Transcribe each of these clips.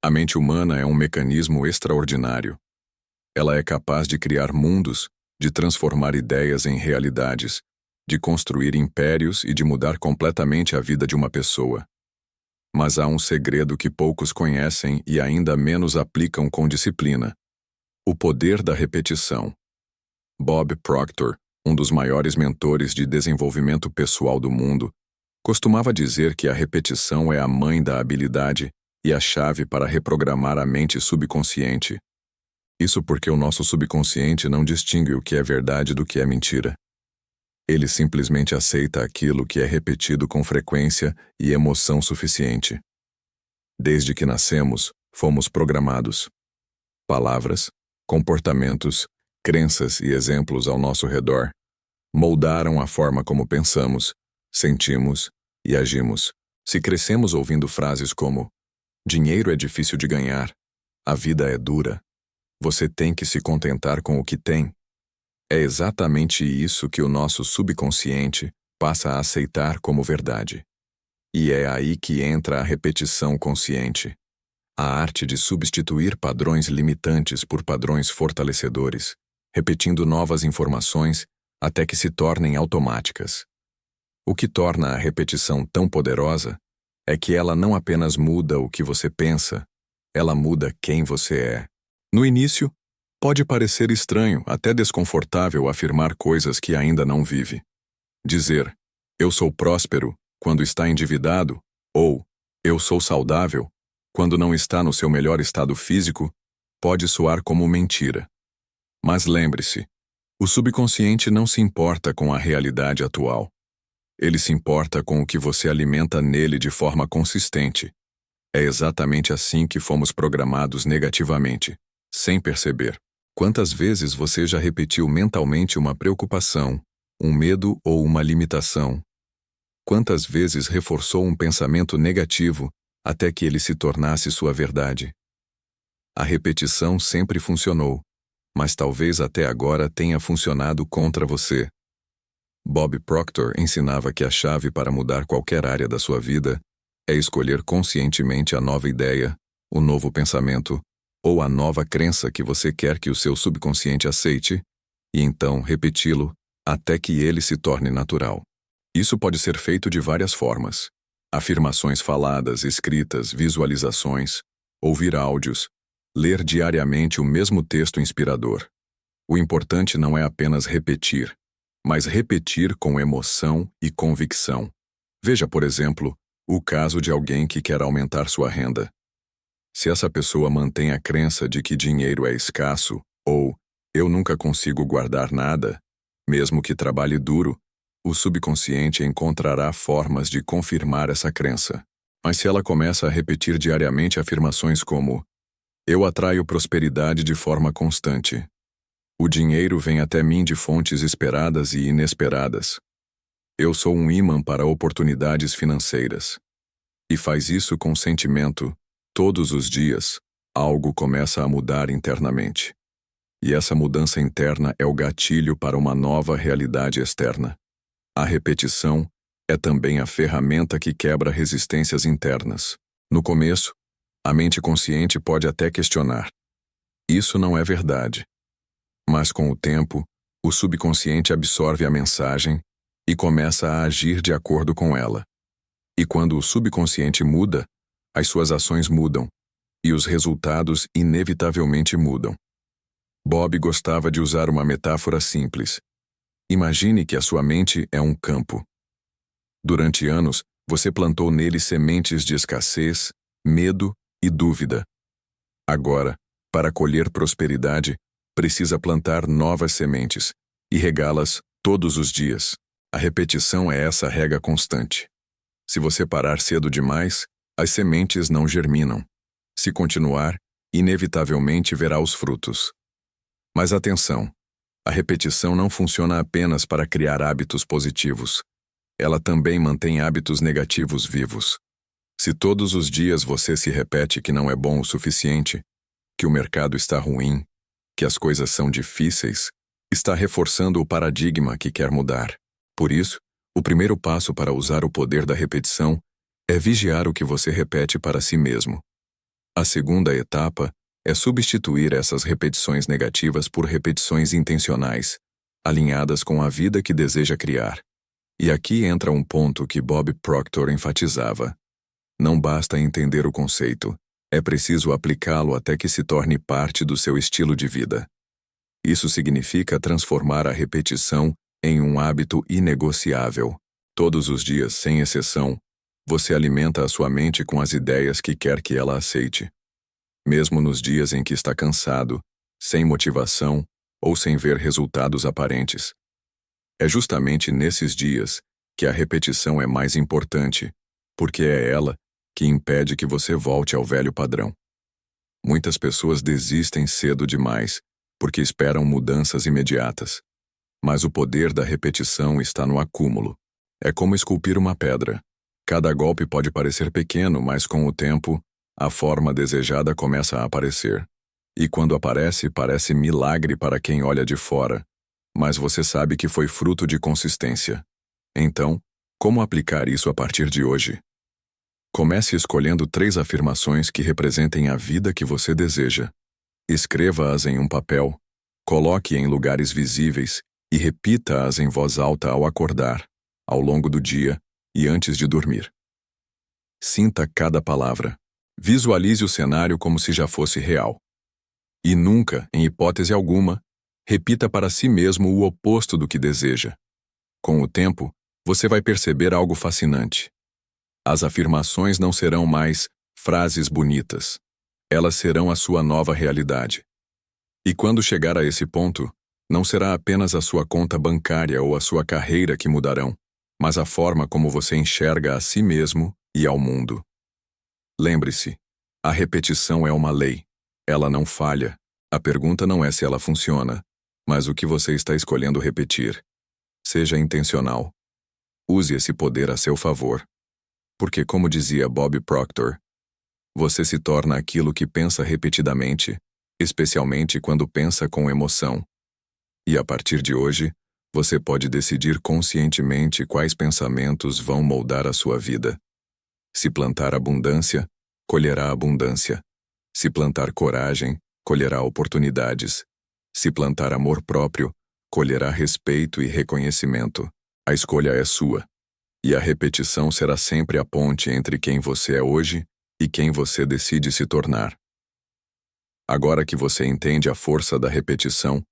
A mente humana é um mecanismo extraordinário. Ela é capaz de criar mundos, de transformar ideias em realidades, de construir impérios e de mudar completamente a vida de uma pessoa. Mas há um segredo que poucos conhecem e ainda menos aplicam com disciplina: o poder da repetição. Bob Proctor, um dos maiores mentores de desenvolvimento pessoal do mundo, costumava dizer que a repetição é a mãe da habilidade e a chave para reprogramar a mente subconsciente. Isso porque o nosso subconsciente não distingue o que é verdade do que é mentira. Ele simplesmente aceita aquilo que é repetido com frequência e emoção suficiente. Desde que nascemos, fomos programados. Palavras, comportamentos, crenças e exemplos ao nosso redor moldaram a forma como pensamos, sentimos e agimos. Se crescemos ouvindo frases como: dinheiro é difícil de ganhar, a vida é dura, você tem que se contentar com o que tem, é exatamente isso que o nosso subconsciente passa a aceitar como verdade. E é aí que entra a repetição consciente, a arte de substituir padrões limitantes por padrões fortalecedores, repetindo novas informações até que se tornem automáticas. O que torna a repetição tão poderosa é que ela não apenas muda o que você pensa, ela muda quem você é. No início, pode parecer estranho, até desconfortável afirmar coisas que ainda não vive. Dizer, eu sou próspero, quando está endividado, ou eu sou saudável, quando não está no seu melhor estado físico, pode soar como mentira. Mas lembre-se, o subconsciente não se importa com a realidade atual. Ele se importa com o que você alimenta nele de forma consistente. É exatamente assim que fomos programados negativamente, sem perceber. Quantas vezes você já repetiu mentalmente uma preocupação, um medo ou uma limitação? Quantas vezes reforçou um pensamento negativo até que ele se tornasse sua verdade? A repetição sempre funcionou, mas talvez até agora tenha funcionado contra você. Bob Proctor ensinava que a chave para mudar qualquer área da sua vida é escolher conscientemente a nova ideia, o novo pensamento ou a nova crença que você quer que o seu subconsciente aceite, e então repeti-lo até que ele se torne natural. Isso pode ser feito de várias formas: afirmações faladas, escritas, visualizações, ouvir áudios, ler diariamente o mesmo texto inspirador. O importante não é apenas repetir, mas repetir com emoção e convicção. Veja, por exemplo, o caso de alguém que quer aumentar sua renda. Se essa pessoa mantém a crença de que dinheiro é escasso, ou eu nunca consigo guardar nada, mesmo que trabalhe duro, o subconsciente encontrará formas de confirmar essa crença. Mas se ela começa a repetir diariamente afirmações como: eu atraio prosperidade de forma constante, o dinheiro vem até mim de fontes esperadas e inesperadas, eu sou um ímã para oportunidades financeiras, e faz isso com sentimento, todos os dias, algo começa a mudar internamente. E essa mudança interna é o gatilho para uma nova realidade externa. A repetição é também a ferramenta que quebra resistências internas. No começo, a mente consciente pode até questionar: isso não é verdade. Mas com o tempo, o subconsciente absorve a mensagem e começa a agir de acordo com ela. E quando o subconsciente muda, as suas ações mudam, e os resultados inevitavelmente mudam. Bob gostava de usar uma metáfora simples. Imagine que a sua mente é um campo. Durante anos, você plantou nele sementes de escassez, medo e dúvida. Agora, para colher prosperidade, precisa plantar novas sementes e regá-las todos os dias. A repetição é essa rega constante. Se você parar cedo demais, as sementes não germinam. Se continuar, inevitavelmente verá os frutos. Mas atenção, a repetição não funciona apenas para criar hábitos positivos. Ela também mantém hábitos negativos vivos. Se todos os dias você se repete que não é bom o suficiente, que o mercado está ruim, que as coisas são difíceis, está reforçando o paradigma que quer mudar. Por isso, o primeiro passo para usar o poder da repetição é vigiar o que você repete para si mesmo. A segunda etapa é substituir essas repetições negativas por repetições intencionais, alinhadas com a vida que deseja criar. E aqui entra um ponto que Bob Proctor enfatizava. Não basta entender o conceito, é preciso aplicá-lo até que se torne parte do seu estilo de vida. Isso significa transformar a repetição em um hábito inegociável. Todos os dias, sem exceção, você alimenta a sua mente com as ideias que quer que ela aceite. Mesmo nos dias em que está cansado, sem motivação ou sem ver resultados aparentes. É justamente nesses dias que a repetição é mais importante, porque é ela que impede que você volte ao velho padrão. Muitas pessoas desistem cedo demais porque esperam mudanças imediatas. Mas o poder da repetição está no acúmulo. É como esculpir uma pedra. Cada golpe pode parecer pequeno, mas com o tempo, a forma desejada começa a aparecer. E quando aparece, parece milagre para quem olha de fora, mas você sabe que foi fruto de consistência. Então, como aplicar isso a partir de hoje? Comece escolhendo 3 afirmações que representem a vida que você deseja. Escreva-as em um papel, coloque em lugares visíveis e repita-as em voz alta ao acordar, ao longo do dia e antes de dormir. Sinta cada palavra. Visualize o cenário como se já fosse real. E nunca, em hipótese alguma, repita para si mesmo o oposto do que deseja. Com o tempo, você vai perceber algo fascinante. As afirmações não serão mais frases bonitas. Elas serão a sua nova realidade. E quando chegar a esse ponto, não será apenas a sua conta bancária ou a sua carreira que mudarão, mas a forma como você enxerga a si mesmo e ao mundo. Lembre-se, a repetição é uma lei. Ela não falha. A pergunta não é se ela funciona, mas o que você está escolhendo repetir. Seja intencional. Use esse poder a seu favor. Porque, como dizia Bob Proctor, você se torna aquilo que pensa repetidamente, especialmente quando pensa com emoção. E a partir de hoje, você pode decidir conscientemente quais pensamentos vão moldar a sua vida. Se plantar abundância, colherá abundância. Se plantar coragem, colherá oportunidades. Se plantar amor próprio, colherá respeito e reconhecimento. A escolha é sua. E a repetição será sempre a ponte entre quem você é hoje e quem você decide se tornar. Agora que você entende a força da repetição,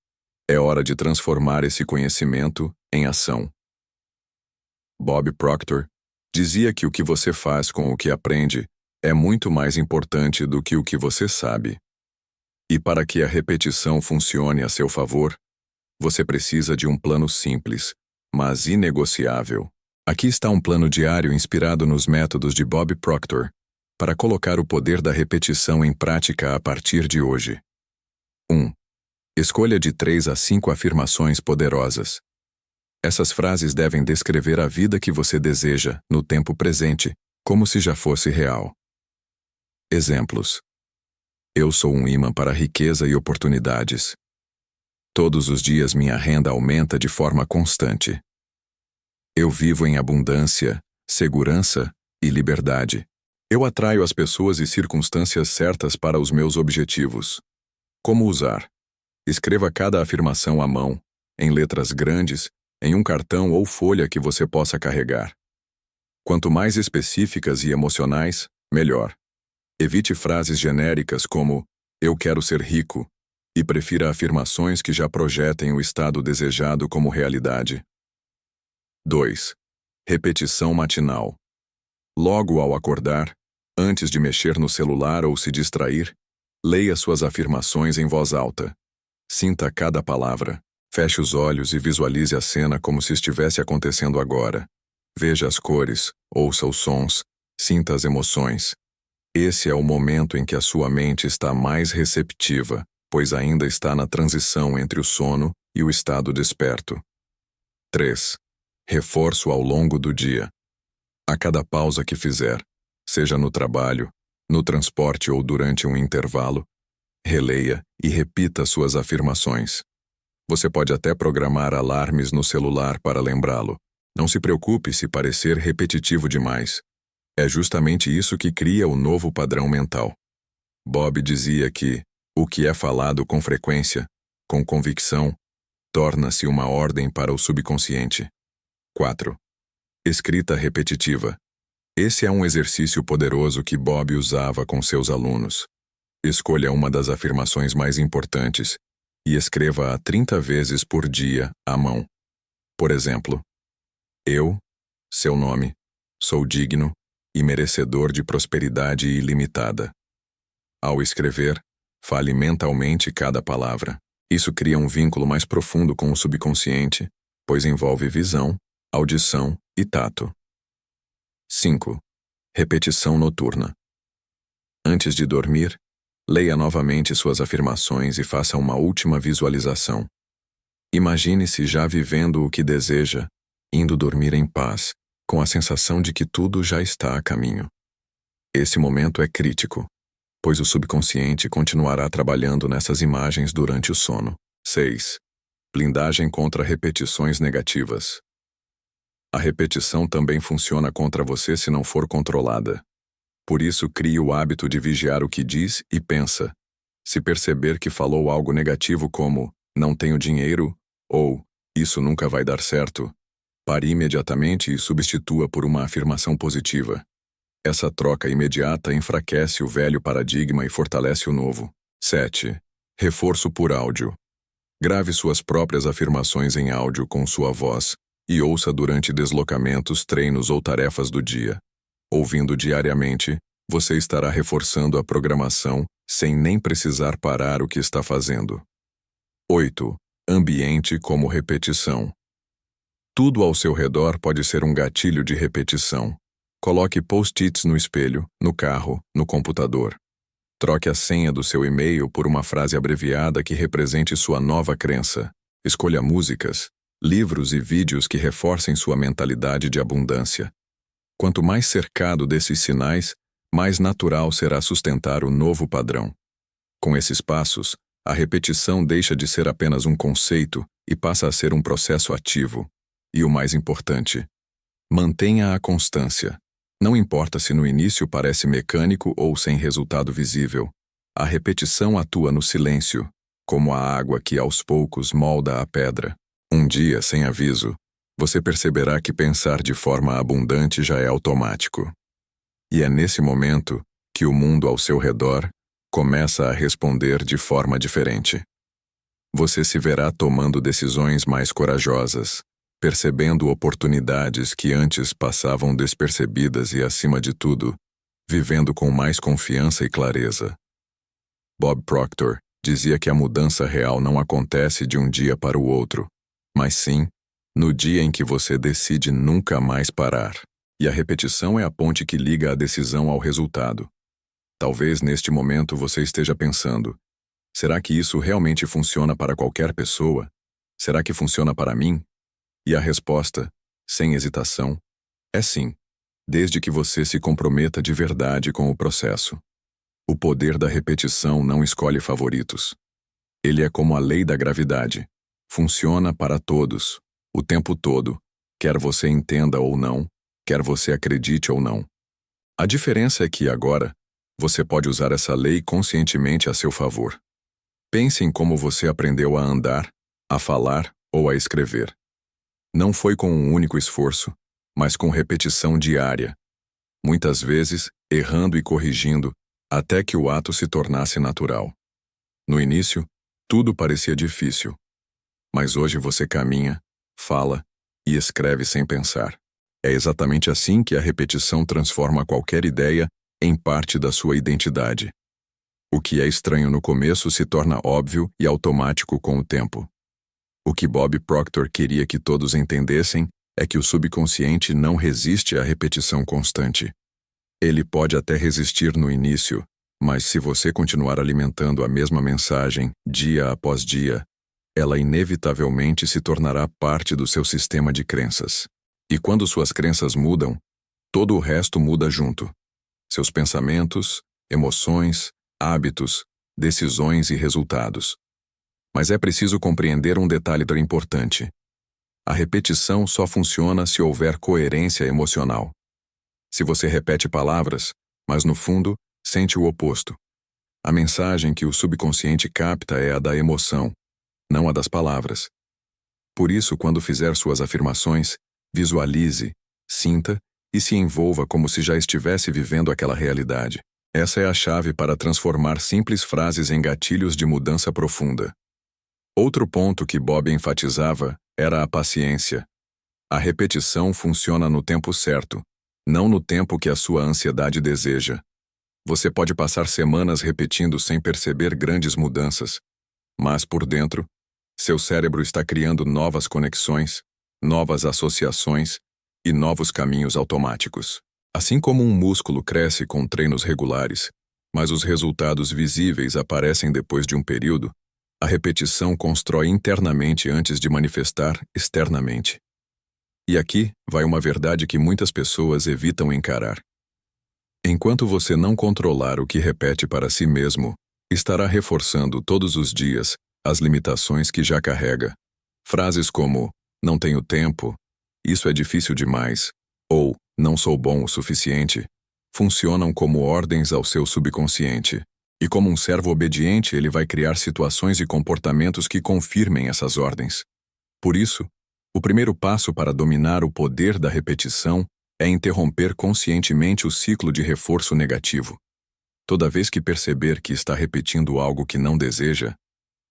é hora de transformar esse conhecimento em ação. Bob Proctor dizia que o que você faz com o que aprende é muito mais importante do que o que você sabe. E para que a repetição funcione a seu favor, você precisa de um plano simples, mas inegociável. Aqui está um plano diário inspirado nos métodos de Bob Proctor, para colocar o poder da repetição em prática a partir de hoje. 1. Escolha de 3 a 5 afirmações poderosas. Essas frases devem descrever a vida que você deseja, no tempo presente, como se já fosse real. Exemplos. Eu sou um imã para riqueza e oportunidades. Todos os dias minha renda aumenta de forma constante. Eu vivo em abundância, segurança e liberdade. Eu atraio as pessoas e circunstâncias certas para os meus objetivos. Como usar? Escreva cada afirmação à mão, em letras grandes, em um cartão ou folha que você possa carregar. Quanto mais específicas e emocionais, melhor. Evite frases genéricas como "eu quero ser rico" e prefira afirmações que já projetem o estado desejado como realidade. 2. Repetição matinal. Logo ao acordar, antes de mexer no celular ou se distrair, leia suas afirmações em voz alta. Sinta cada palavra. Feche os olhos e visualize a cena como se estivesse acontecendo agora. Veja as cores, ouça os sons, sinta as emoções. Esse é o momento em que a sua mente está mais receptiva, pois ainda está na transição entre o sono e o estado desperto. 3. Reforço ao longo do dia. A cada pausa que fizer, seja no trabalho, no transporte ou durante um intervalo, releia e repita suas afirmações. Você pode até programar alarmes no celular para lembrá-lo. Não se preocupe se parecer repetitivo demais. É justamente isso que cria o novo padrão mental. Bob dizia que o que é falado com frequência, com convicção, torna-se uma ordem para o subconsciente. 4. Escrita repetitiva. Esse é um exercício poderoso que Bob usava com seus alunos. Escolha uma das afirmações mais importantes e escreva-a 30 vezes por dia à mão. Por exemplo, eu, seu nome, sou digno e merecedor de prosperidade ilimitada. Ao escrever, fale mentalmente cada palavra. Isso cria um vínculo mais profundo com o subconsciente, pois envolve visão, audição e tato. 5. Repetição noturna. Antes de dormir, leia novamente suas afirmações e faça uma última visualização. Imagine-se já vivendo o que deseja, indo dormir em paz, com a sensação de que tudo já está a caminho. Esse momento é crítico, pois o subconsciente continuará trabalhando nessas imagens durante o sono. 6. Blindagem contra repetições negativas. A repetição também funciona contra você se não for controlada. Por isso, crie o hábito de vigiar o que diz e pensa. Se perceber que falou algo negativo como "não tenho dinheiro" ou "isso nunca vai dar certo", pare imediatamente e substitua por uma afirmação positiva. Essa troca imediata enfraquece o velho paradigma e fortalece o novo. 7. Reforço por áudio. Grave suas próprias afirmações em áudio com sua voz e ouça durante deslocamentos, treinos ou tarefas do dia. Ouvindo diariamente, você estará reforçando a programação sem nem precisar parar o que está fazendo. 8. Ambiente como repetição. Tudo ao seu redor pode ser um gatilho de repetição. Coloque post-its no espelho, no carro, no computador. Troque a senha do seu e-mail por uma frase abreviada que represente sua nova crença. Escolha músicas, livros e vídeos que reforcem sua mentalidade de abundância. Quanto mais cercado desses sinais, mais natural será sustentar o novo padrão. Com esses passos, a repetição deixa de ser apenas um conceito e passa a ser um processo ativo. E o mais importante, mantenha a constância. Não importa se no início parece mecânico ou sem resultado visível. A repetição atua no silêncio, como a água que aos poucos molda a pedra. Um dia, sem aviso, você perceberá que pensar de forma abundante já é automático. E é nesse momento que o mundo ao seu redor começa a responder de forma diferente. Você se verá tomando decisões mais corajosas, percebendo oportunidades que antes passavam despercebidas e, acima de tudo, vivendo com mais confiança e clareza. Bob Proctor dizia que a mudança real não acontece de um dia para o outro, mas sim no dia em que você decide nunca mais parar. E a repetição é a ponte que liga a decisão ao resultado. Talvez neste momento você esteja pensando: será que isso realmente funciona para qualquer pessoa? Será que funciona para mim? E a resposta, sem hesitação, é sim, desde que você se comprometa de verdade com o processo. O poder da repetição não escolhe favoritos. Ele é como a lei da gravidade. Funciona para todos, o tempo todo, quer você entenda ou não, quer você acredite ou não. A diferença é que agora, você pode usar essa lei conscientemente a seu favor. Pense em como você aprendeu a andar, a falar ou a escrever. Não foi com um único esforço, mas com repetição diária. Muitas vezes, errando e corrigindo, até que o ato se tornasse natural. No início, tudo parecia difícil. Mas hoje você caminha, fala e escreve sem pensar. É exatamente assim que a repetição transforma qualquer ideia em parte da sua identidade. O que é estranho no começo se torna óbvio e automático com o tempo. O que Bob Proctor queria que todos entendessem é que o subconsciente não resiste à repetição constante. Ele pode até resistir no início, mas se você continuar alimentando a mesma mensagem dia após dia, ela inevitavelmente se tornará parte do seu sistema de crenças. E quando suas crenças mudam, todo o resto muda junto. Seus pensamentos, emoções, hábitos, decisões e resultados. Mas é preciso compreender um detalhe importante. A repetição só funciona se houver coerência emocional. Se você repete palavras, mas no fundo, sente o oposto, A mensagem que o subconsciente capta é a da emoção, não a das palavras. Por isso, quando fizer suas afirmações, visualize, sinta e se envolva como se já estivesse vivendo aquela realidade. Essa é a chave para transformar simples frases em gatilhos de mudança profunda. Outro ponto que Bob enfatizava era a paciência. A repetição funciona no tempo certo, não no tempo que a sua ansiedade deseja. Você pode passar semanas repetindo sem perceber grandes mudanças, mas por dentro, seu cérebro está criando novas conexões, novas associações e novos caminhos automáticos. Assim como um músculo cresce com treinos regulares, mas os resultados visíveis aparecem depois de um período, a repetição constrói internamente antes de manifestar externamente. E aqui vai uma verdade que muitas pessoas evitam encarar. Enquanto você não controlar o que repete para si mesmo, estará reforçando todos os dias as limitações que já carrega. Frases como, não tenho tempo, isso é difícil demais, ou não sou bom o suficiente, funcionam como ordens ao seu subconsciente. E como um servo obediente, ele vai criar situações e comportamentos que confirmem essas ordens. Por isso, o primeiro passo para dominar o poder da repetição é interromper conscientemente o ciclo de reforço negativo. Toda vez que perceber que está repetindo algo que não deseja,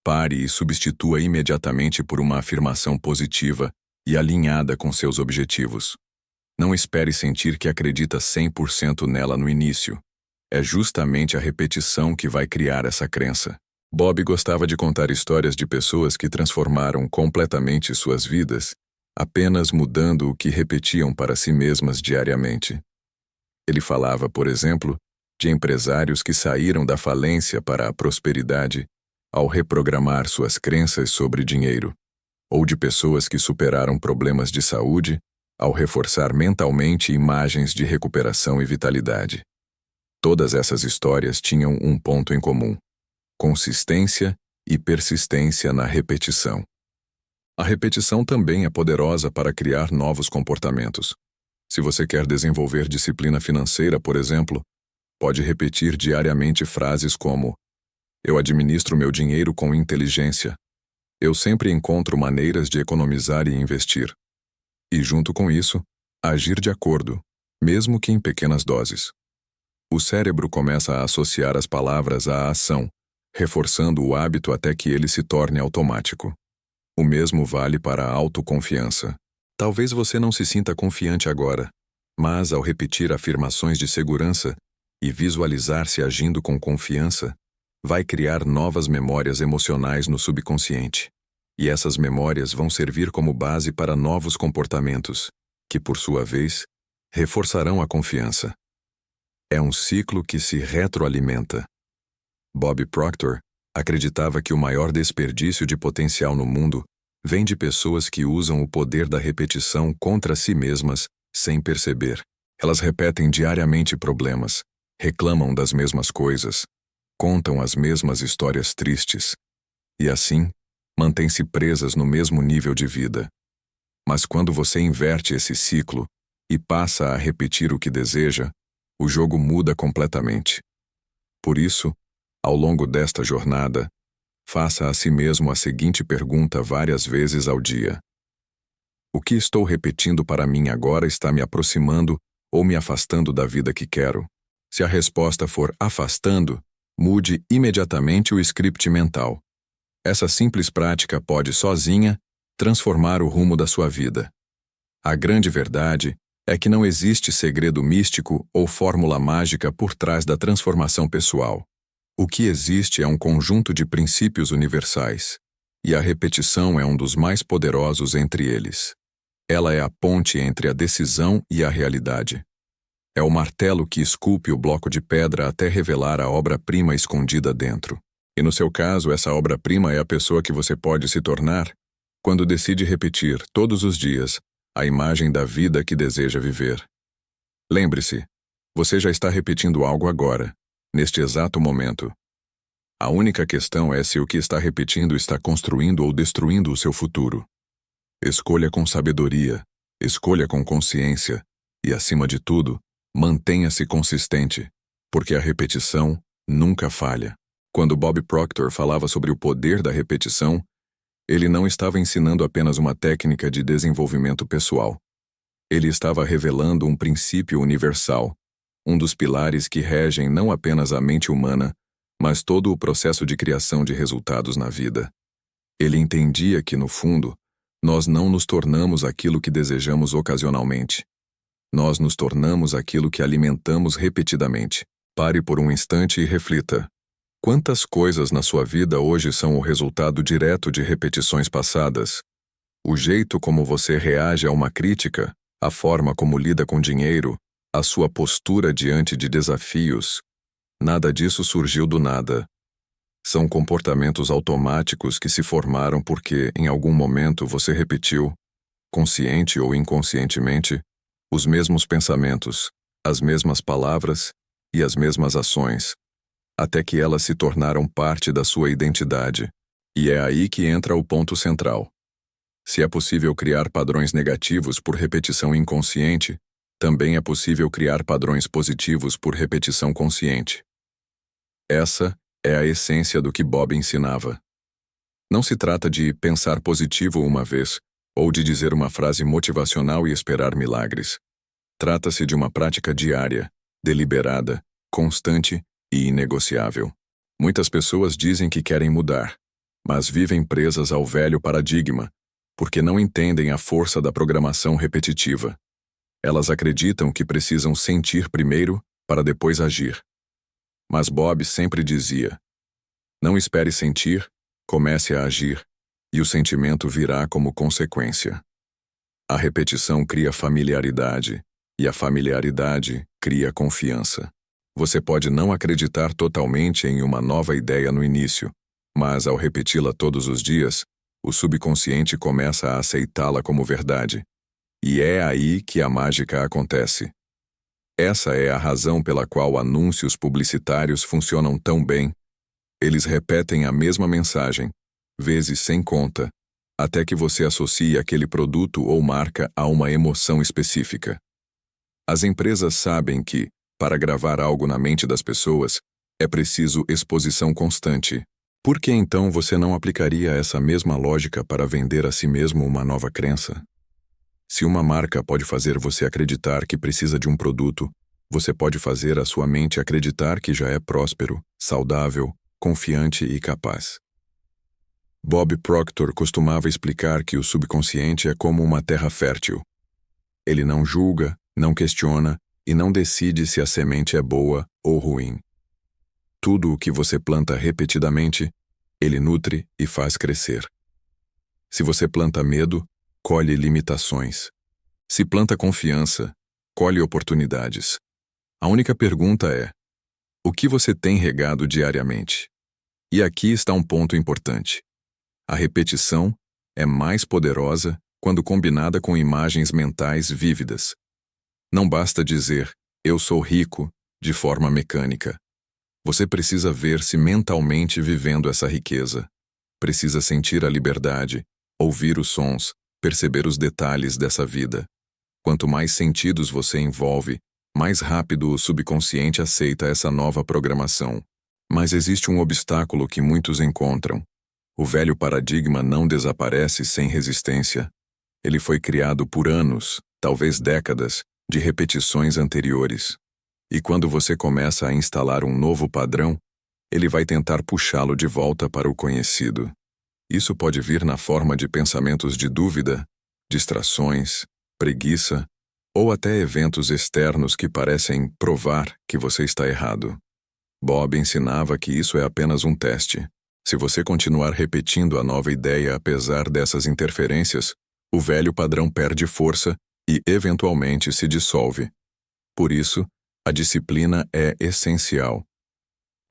pare e substitua imediatamente por uma afirmação positiva e alinhada com seus objetivos. Não espere sentir que acredita 100% nela no início. É justamente a repetição que vai criar essa crença. Bob gostava de contar histórias de pessoas que transformaram completamente suas vidas, apenas mudando o que repetiam para si mesmas diariamente. Ele falava, por exemplo, de empresários que saíram da falência para a prosperidade ao reprogramar suas crenças sobre dinheiro, ou de pessoas que superaram problemas de saúde ao reforçar mentalmente imagens de recuperação e vitalidade. Todas essas histórias tinham um ponto em comum: consistência e persistência na repetição. A repetição também é poderosa para criar novos comportamentos. Se você quer desenvolver disciplina financeira, por exemplo, pode repetir diariamente frases como: eu administro meu dinheiro com inteligência. Eu sempre encontro maneiras de economizar e investir. E, junto com isso, agir de acordo, mesmo que em pequenas doses. O cérebro começa a associar as palavras à ação, reforçando o hábito até que ele se torne automático. O mesmo vale para a autoconfiança. Talvez você não se sinta confiante agora, mas ao repetir afirmações de segurança e visualizar-se agindo com confiança, vai criar novas memórias emocionais no subconsciente. E essas memórias vão servir como base para novos comportamentos, que, por sua vez, reforçarão a confiança. É um ciclo que se retroalimenta. Bob Proctor acreditava que o maior desperdício de potencial no mundo vem de pessoas que usam o poder da repetição contra si mesmas sem perceber. Elas repetem diariamente problemas, reclamam das mesmas coisas, contam as mesmas histórias tristes, e assim, mantêm-se presas no mesmo nível de vida. Mas quando você inverte esse ciclo e passa a repetir o que deseja, o jogo muda completamente. Por isso, ao longo desta jornada, faça a si mesmo a seguinte pergunta várias vezes ao dia: o que estou repetindo para mim agora está me aproximando ou me afastando da vida que quero? Se a resposta for afastando, mude imediatamente o script mental. Essa simples prática pode, sozinha, transformar o rumo da sua vida. A grande verdade é que não existe segredo místico ou fórmula mágica por trás da transformação pessoal. O que existe é um conjunto de princípios universais, e a repetição é um dos mais poderosos entre eles. Ela é a ponte entre a decisão e a realidade. É o martelo que esculpe o bloco de pedra até revelar a obra-prima escondida dentro. E no seu caso, essa obra-prima é a pessoa que você pode se tornar quando decide repetir, todos os dias, a imagem da vida que deseja viver. Lembre-se, você já está repetindo algo agora, neste exato momento. A única questão é se o que está repetindo está construindo ou destruindo o seu futuro. Escolha com sabedoria, escolha com consciência e, acima de tudo, mantenha-se consistente, porque a repetição nunca falha. Quando Bob Proctor falava sobre o poder da repetição, ele não estava ensinando apenas uma técnica de desenvolvimento pessoal. Ele estava revelando um princípio universal, um dos pilares que regem não apenas a mente humana, mas todo o processo de criação de resultados na vida. Ele entendia que, no fundo, nós não nos tornamos aquilo que desejamos ocasionalmente. Nós nos tornamos aquilo que alimentamos repetidamente. Pare por um instante e reflita. Quantas coisas na sua vida hoje são o resultado direto de repetições passadas? O jeito como você reage a uma crítica, a forma como lida com dinheiro, a sua postura diante de desafios, nada disso surgiu do nada. São comportamentos automáticos que se formaram porque, em algum momento, você repetiu, consciente ou inconscientemente, os mesmos pensamentos, as mesmas palavras e as mesmas ações, até que elas se tornaram parte da sua identidade. E é aí que entra o ponto central. Se é possível criar padrões negativos por repetição inconsciente, também é possível criar padrões positivos por repetição consciente. Essa é a essência do que Bob ensinava. Não se trata de pensar positivo uma vez, ou de dizer uma frase motivacional e esperar milagres. Trata-se de uma prática diária, deliberada, constante e inegociável. Muitas pessoas dizem que querem mudar, mas vivem presas ao velho paradigma, porque não entendem a força da programação repetitiva. Elas acreditam que precisam sentir primeiro para depois agir. Mas Bob sempre dizia: não espere sentir, comece a agir, e o sentimento virá como consequência. A repetição cria familiaridade, e a familiaridade cria confiança. Você pode não acreditar totalmente em uma nova ideia no início, mas ao repeti-la todos os dias, o subconsciente começa a aceitá-la como verdade. E é aí que a mágica acontece. Essa é a razão pela qual anúncios publicitários funcionam tão bem. Eles repetem a mesma mensagem, vezes sem conta, até que você associe aquele produto ou marca a uma emoção específica. As empresas sabem que, para gravar algo na mente das pessoas, é preciso exposição constante. Por que então você não aplicaria essa mesma lógica para vender a si mesmo uma nova crença? Se uma marca pode fazer você acreditar que precisa de um produto, você pode fazer a sua mente acreditar que já é próspero, saudável, confiante e capaz. Bob Proctor costumava explicar que o subconsciente é como uma terra fértil. Ele não julga, não questiona e não decide se a semente é boa ou ruim. Tudo o que você planta repetidamente, ele nutre e faz crescer. Se você planta medo, colhe limitações. Se planta confiança, colhe oportunidades. A única pergunta é: o que você tem regado diariamente? E aqui está um ponto importante. A repetição é mais poderosa quando combinada com imagens mentais vívidas. Não basta dizer, eu sou rico, de forma mecânica. Você precisa ver-se mentalmente vivendo essa riqueza. Precisa sentir a liberdade, ouvir os sons, perceber os detalhes dessa vida. Quanto mais sentidos você envolve, mais rápido o subconsciente aceita essa nova programação. Mas existe um obstáculo que muitos encontram. O velho paradigma não desaparece sem resistência. Ele foi criado por anos, talvez décadas, de repetições anteriores. E quando você começa a instalar um novo padrão, ele vai tentar puxá-lo de volta para o conhecido. Isso pode vir na forma de pensamentos de dúvida, distrações, preguiça, ou até eventos externos que parecem provar que você está errado. Bob ensinava que isso é apenas um teste. Se você continuar repetindo a nova ideia apesar dessas interferências, o velho padrão perde força e, eventualmente, se dissolve. Por isso, a disciplina é essencial.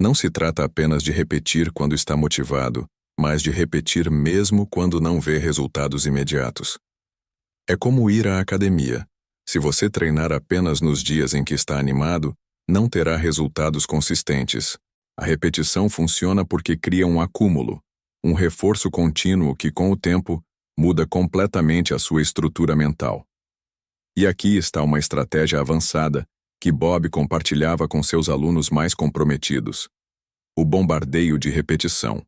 Não se trata apenas de repetir quando está motivado, mas de repetir mesmo quando não vê resultados imediatos. É como ir à academia. Se você treinar apenas nos dias em que está animado, não terá resultados consistentes. A repetição funciona porque cria um acúmulo, um reforço contínuo que, com o tempo, muda completamente a sua estrutura mental. E aqui está uma estratégia avançada que Bob compartilhava com seus alunos mais comprometidos. O bombardeio de repetição.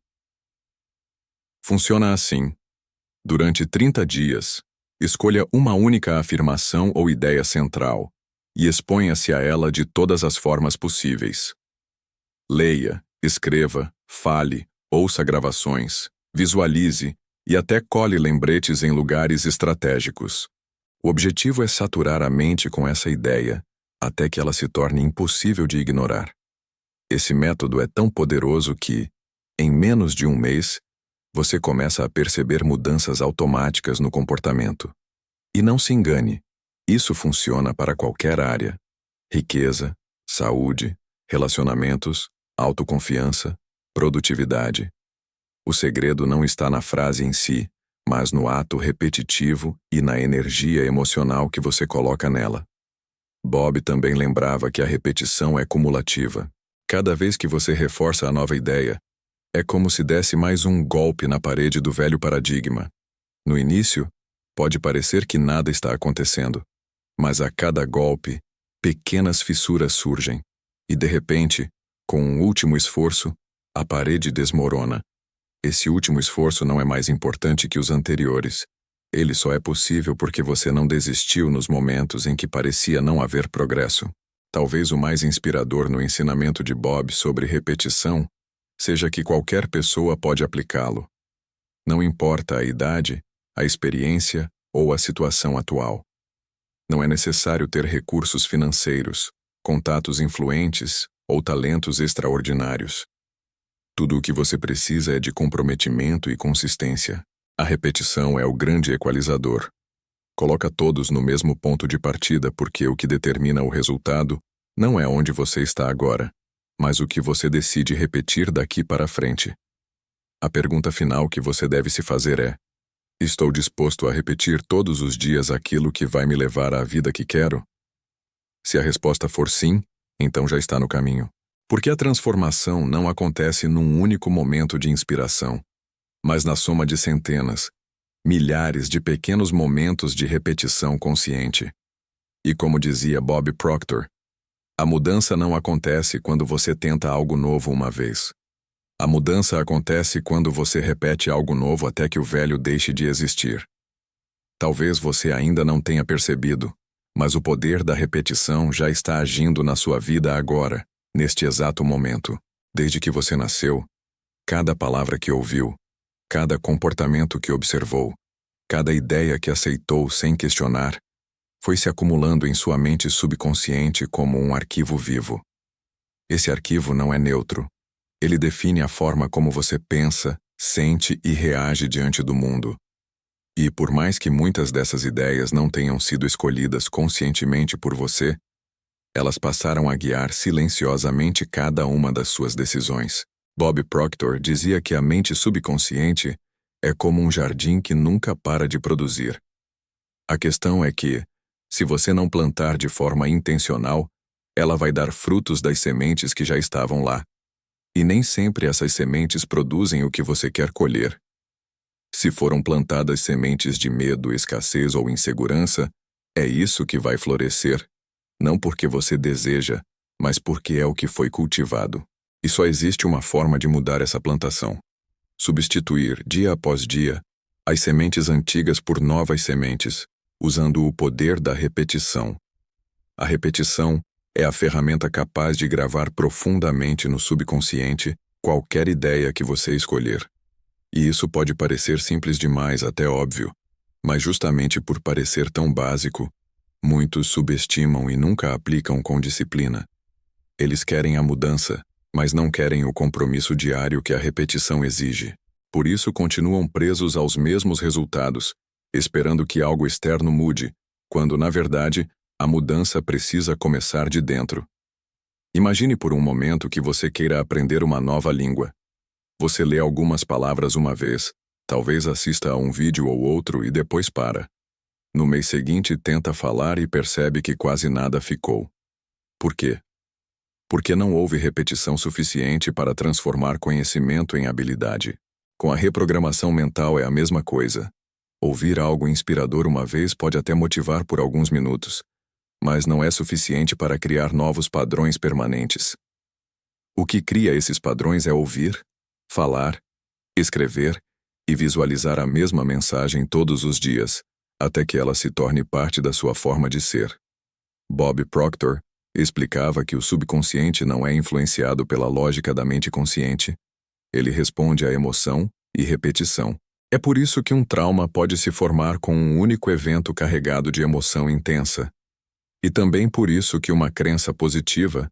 Funciona assim. Durante 30 dias, escolha uma única afirmação ou ideia central e exponha-se a ela de todas as formas possíveis. Leia, escreva, fale, ouça gravações, visualize e até cole lembretes em lugares estratégicos. O objetivo é saturar a mente com essa ideia até que ela se torne impossível de ignorar. Esse método é tão poderoso que, em menos de um mês, você começa a perceber mudanças automáticas no comportamento. E não se engane, isso funciona para qualquer área: riqueza, saúde, relacionamentos, autoconfiança, produtividade. O segredo não está na frase em si, mas no ato repetitivo e na energia emocional que você coloca nela. Bob também lembrava que a repetição é cumulativa. Cada vez que você reforça a nova ideia, é como se desse mais um golpe na parede do velho paradigma. No início, pode parecer que nada está acontecendo, mas a cada golpe, pequenas fissuras surgem, e de repente, com um último esforço, a parede desmorona. Esse último esforço não é mais importante que os anteriores. Ele só é possível porque você não desistiu nos momentos em que parecia não haver progresso. Talvez o mais inspirador no ensinamento de Bob sobre repetição seja que qualquer pessoa pode aplicá-lo. Não importa a idade, a experiência ou a situação atual. Não é necessário ter recursos financeiros, contatos influentes ou talentos extraordinários. Tudo o que você precisa é de comprometimento e consistência. A repetição é o grande equalizador. Coloca todos no mesmo ponto de partida porque o que determina o resultado não é onde você está agora, mas o que você decide repetir daqui para frente. A pergunta final que você deve se fazer é: estou disposto a repetir todos os dias aquilo que vai me levar à vida que quero? Se a resposta for sim, então já está no caminho. Porque a transformação não acontece num único momento de inspiração, mas na soma de centenas, milhares de pequenos momentos de repetição consciente. E como dizia Bob Proctor, a mudança não acontece quando você tenta algo novo uma vez. A mudança acontece quando você repete algo novo até que o velho deixe de existir. Talvez você ainda não tenha percebido, mas o poder da repetição já está agindo na sua vida agora, neste exato momento. Desde que você nasceu, cada palavra que ouviu, cada comportamento que observou, cada ideia que aceitou sem questionar, foi se acumulando em sua mente subconsciente como um arquivo vivo. Esse arquivo não é neutro. Ele define a forma como você pensa, sente e reage diante do mundo. E por mais que muitas dessas ideias não tenham sido escolhidas conscientemente por você, elas passaram a guiar silenciosamente cada uma das suas decisões. Bob Proctor dizia que a mente subconsciente é como um jardim que nunca para de produzir. A questão é que, se você não plantar de forma intencional, ela vai dar frutos das sementes que já estavam lá. E nem sempre essas sementes produzem o que você quer colher. Se foram plantadas sementes de medo, escassez ou insegurança, é isso que vai florescer, não porque você deseja, mas porque é o que foi cultivado. E só existe uma forma de mudar essa plantação: substituir, dia após dia, as sementes antigas por novas sementes, usando o poder da repetição. A repetição é a ferramenta capaz de gravar profundamente no subconsciente qualquer ideia que você escolher. E isso pode parecer simples demais, até óbvio, mas justamente por parecer tão básico, muitos subestimam e nunca aplicam com disciplina. Eles querem a mudança, mas não querem o compromisso diário que a repetição exige. Por isso continuam presos aos mesmos resultados, esperando que algo externo mude, quando, na verdade, a mudança precisa começar de dentro. Imagine por um momento que você queira aprender uma nova língua. Você lê algumas palavras uma vez, talvez assista a um vídeo ou outro e depois para. No mês seguinte tenta falar e percebe que quase nada ficou. Por quê? Porque não houve repetição suficiente para transformar conhecimento em habilidade. Com a reprogramação mental é a mesma coisa. Ouvir algo inspirador uma vez pode até motivar por alguns minutos, mas não é suficiente para criar novos padrões permanentes. O que cria esses padrões é ouvir, falar, escrever e visualizar a mesma mensagem todos os dias, até que ela se torne parte da sua forma de ser. Bob Proctor explicava que o subconsciente não é influenciado pela lógica da mente consciente. Ele responde à emoção e repetição. É por isso que um trauma pode se formar com um único evento carregado de emoção intensa. E também por isso que uma crença positiva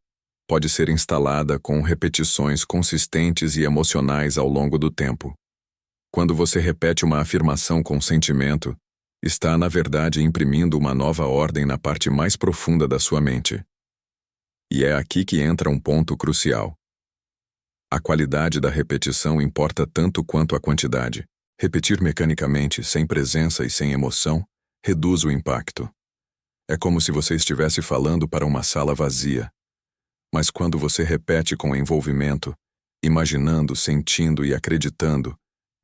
pode ser instalada com repetições consistentes e emocionais ao longo do tempo. Quando você repete uma afirmação com sentimento, está, na verdade, imprimindo uma nova ordem na parte mais profunda da sua mente. E é aqui que entra um ponto crucial. A qualidade da repetição importa tanto quanto a quantidade. Repetir mecanicamente, sem presença e sem emoção, reduz o impacto. É como se você estivesse falando para uma sala vazia. Mas quando você repete com envolvimento, imaginando, sentindo e acreditando,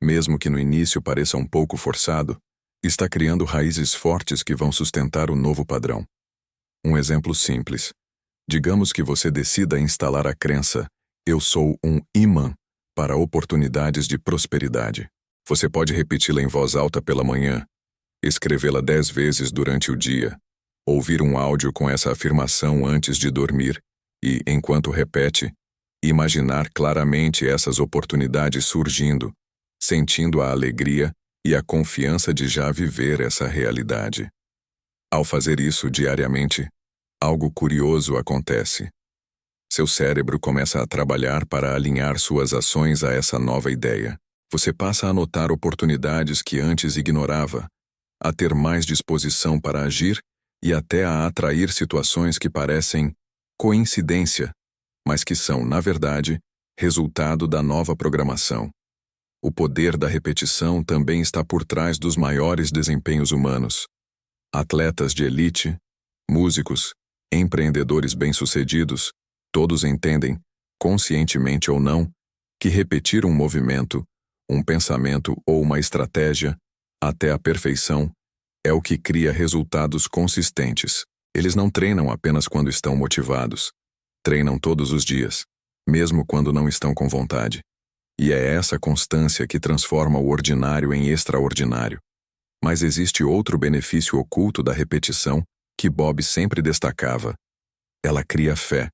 mesmo que no início pareça um pouco forçado, está criando raízes fortes que vão sustentar o novo padrão. Um exemplo simples. Digamos que você decida instalar a crença: eu sou um imã para oportunidades de prosperidade. Você pode repeti-la em voz alta pela manhã, escrevê-la 10 vezes durante o dia, ouvir um áudio com essa afirmação antes de dormir e, enquanto repete, imaginar claramente essas oportunidades surgindo, sentindo a alegria e a confiança de já viver essa realidade. Ao fazer isso diariamente, algo curioso acontece. Seu cérebro começa a trabalhar para alinhar suas ações a essa nova ideia. Você passa a notar oportunidades que antes ignorava, a ter mais disposição para agir e até a atrair situações que parecem coincidência, mas que são, na verdade, resultado da nova programação. O poder da repetição também está por trás dos maiores desempenhos humanos. Atletas de elite, músicos, empreendedores bem-sucedidos, todos entendem, conscientemente ou não, que repetir um movimento, um pensamento ou uma estratégia, até a perfeição, é o que cria resultados consistentes. Eles não treinam apenas quando estão motivados. Treinam todos os dias, mesmo quando não estão com vontade. E é essa constância que transforma o ordinário em extraordinário. Mas existe outro benefício oculto da repetição que Bob sempre destacava. Ela cria fé.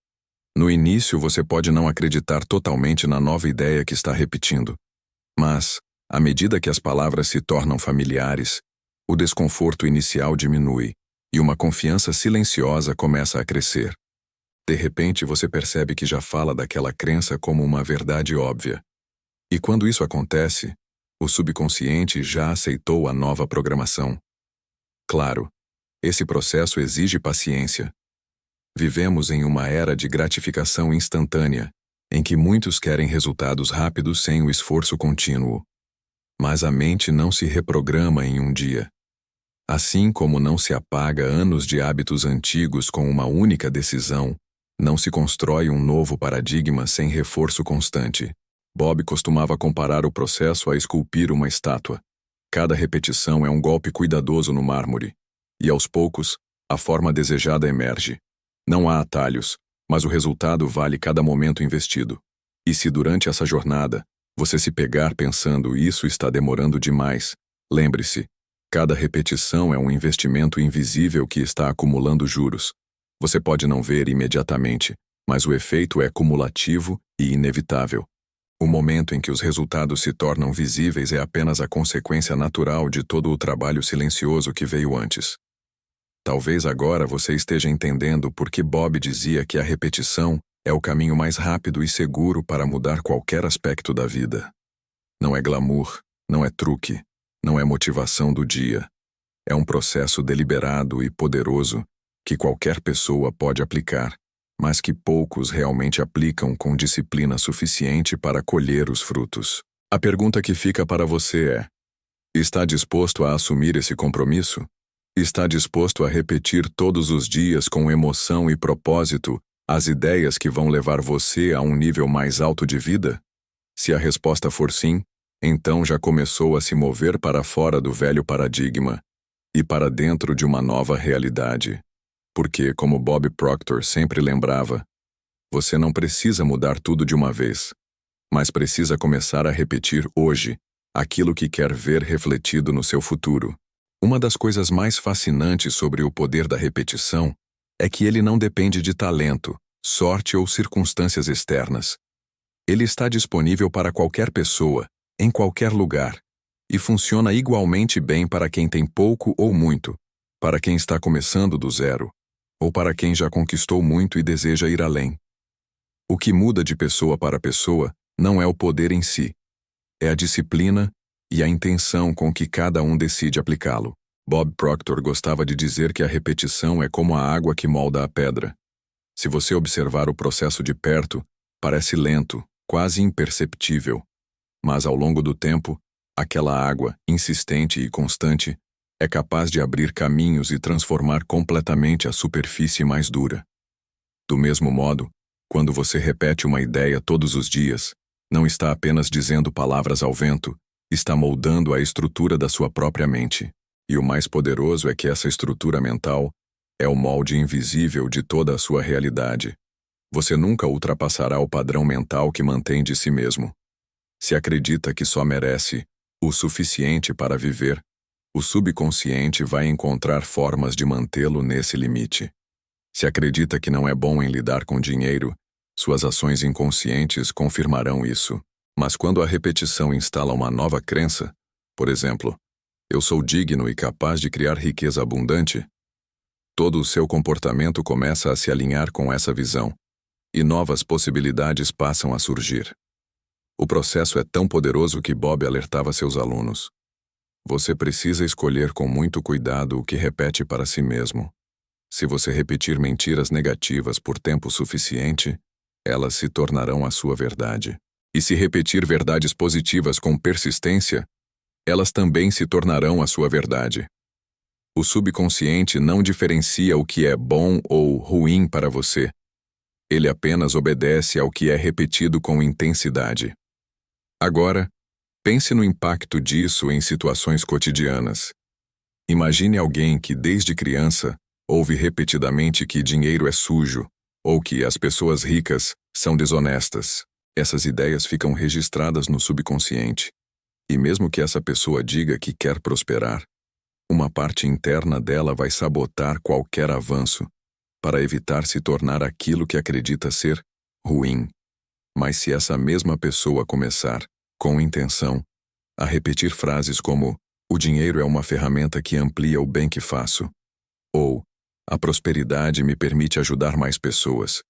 No início, você pode não acreditar totalmente na nova ideia que está repetindo. Mas, à medida que as palavras se tornam familiares, o desconforto inicial diminui e uma confiança silenciosa começa a crescer. De repente, você percebe que já fala daquela crença como uma verdade óbvia. E quando isso acontece, o subconsciente já aceitou a nova programação. Claro, esse processo exige paciência. Vivemos em uma era de gratificação instantânea, em que muitos querem resultados rápidos sem o esforço contínuo. Mas a mente não se reprograma em um dia. Assim como não se apaga anos de hábitos antigos com uma única decisão, não se constrói um novo paradigma sem reforço constante. Bob costumava comparar o processo a esculpir uma estátua. Cada repetição é um golpe cuidadoso no mármore. E aos poucos, a forma desejada emerge. Não há atalhos, mas o resultado vale cada momento investido. E se durante essa jornada, você se pegar pensando isso está demorando demais, lembre-se, cada repetição é um investimento invisível que está acumulando juros. Você pode não ver imediatamente, mas o efeito é cumulativo e inevitável. O momento em que os resultados se tornam visíveis é apenas a consequência natural de todo o trabalho silencioso que veio antes. Talvez agora você esteja entendendo por que Bob dizia que a repetição é o caminho mais rápido e seguro para mudar qualquer aspecto da vida. Não é glamour, não é truque, não é motivação do dia. É um processo deliberado e poderoso que qualquer pessoa pode aplicar, mas que poucos realmente aplicam com disciplina suficiente para colher os frutos. A pergunta que fica para você é: está disposto a assumir esse compromisso? Está disposto a repetir todos os dias com emoção e propósito as ideias que vão levar você a um nível mais alto de vida? Se a resposta for sim, então já começou a se mover para fora do velho paradigma e para dentro de uma nova realidade. Porque, como Bob Proctor sempre lembrava, Você não precisa mudar tudo de uma vez, mas precisa começar a repetir hoje aquilo que quer ver refletido no seu futuro. Uma das coisas mais fascinantes sobre o poder da repetição é que ele não depende de talento, sorte ou circunstâncias externas. Ele está disponível para qualquer pessoa, em qualquer lugar, e funciona igualmente bem para quem tem pouco ou muito, para quem está começando do zero, ou para quem já conquistou muito e deseja ir além. O que muda de pessoa para pessoa não é o poder em si, é a disciplina e a intenção com que cada um decide aplicá-lo. Bob Proctor gostava de dizer que a repetição é como a água que molda a pedra. Se você observar o processo de perto, parece lento, quase imperceptível. Mas ao longo do tempo, aquela água, insistente e constante, é capaz de abrir caminhos e transformar completamente a superfície mais dura. Do mesmo modo, quando você repete uma ideia todos os dias, não está apenas dizendo palavras ao vento, está moldando a estrutura da sua própria mente. E o mais poderoso é que essa estrutura mental é o molde invisível de toda a sua realidade. Você nunca ultrapassará o padrão mental que mantém de si mesmo. Se acredita que só merece o suficiente para viver, o subconsciente vai encontrar formas de mantê-lo nesse limite. Se acredita que não é bom em lidar com dinheiro, suas ações inconscientes confirmarão isso. Mas quando a repetição instala uma nova crença, por exemplo, eu sou digno e capaz de criar riqueza abundante, todo o seu comportamento começa a se alinhar com essa visão, e novas possibilidades passam a surgir. O processo é tão poderoso que Bob alertava seus alunos. Você precisa escolher com muito cuidado o que repete para si mesmo. Se você repetir mentiras negativas por tempo suficiente, elas se tornarão a sua verdade. E se repetir verdades positivas com persistência, elas também se tornarão a sua verdade. O subconsciente não diferencia o que é bom ou ruim para você. Ele apenas obedece ao que é repetido com intensidade. Agora, pense no impacto disso em situações cotidianas. Imagine alguém que, desde criança, ouve repetidamente que dinheiro é sujo, ou que as pessoas ricas são desonestas. Essas ideias ficam registradas no subconsciente. E mesmo que essa pessoa diga que quer prosperar, uma parte interna dela vai sabotar qualquer avanço para evitar se tornar aquilo que acredita ser ruim. Mas se essa mesma pessoa começar, com intenção, a repetir frases como "o dinheiro é uma ferramenta que amplia o bem que faço", ou "a prosperidade me permite ajudar mais pessoas",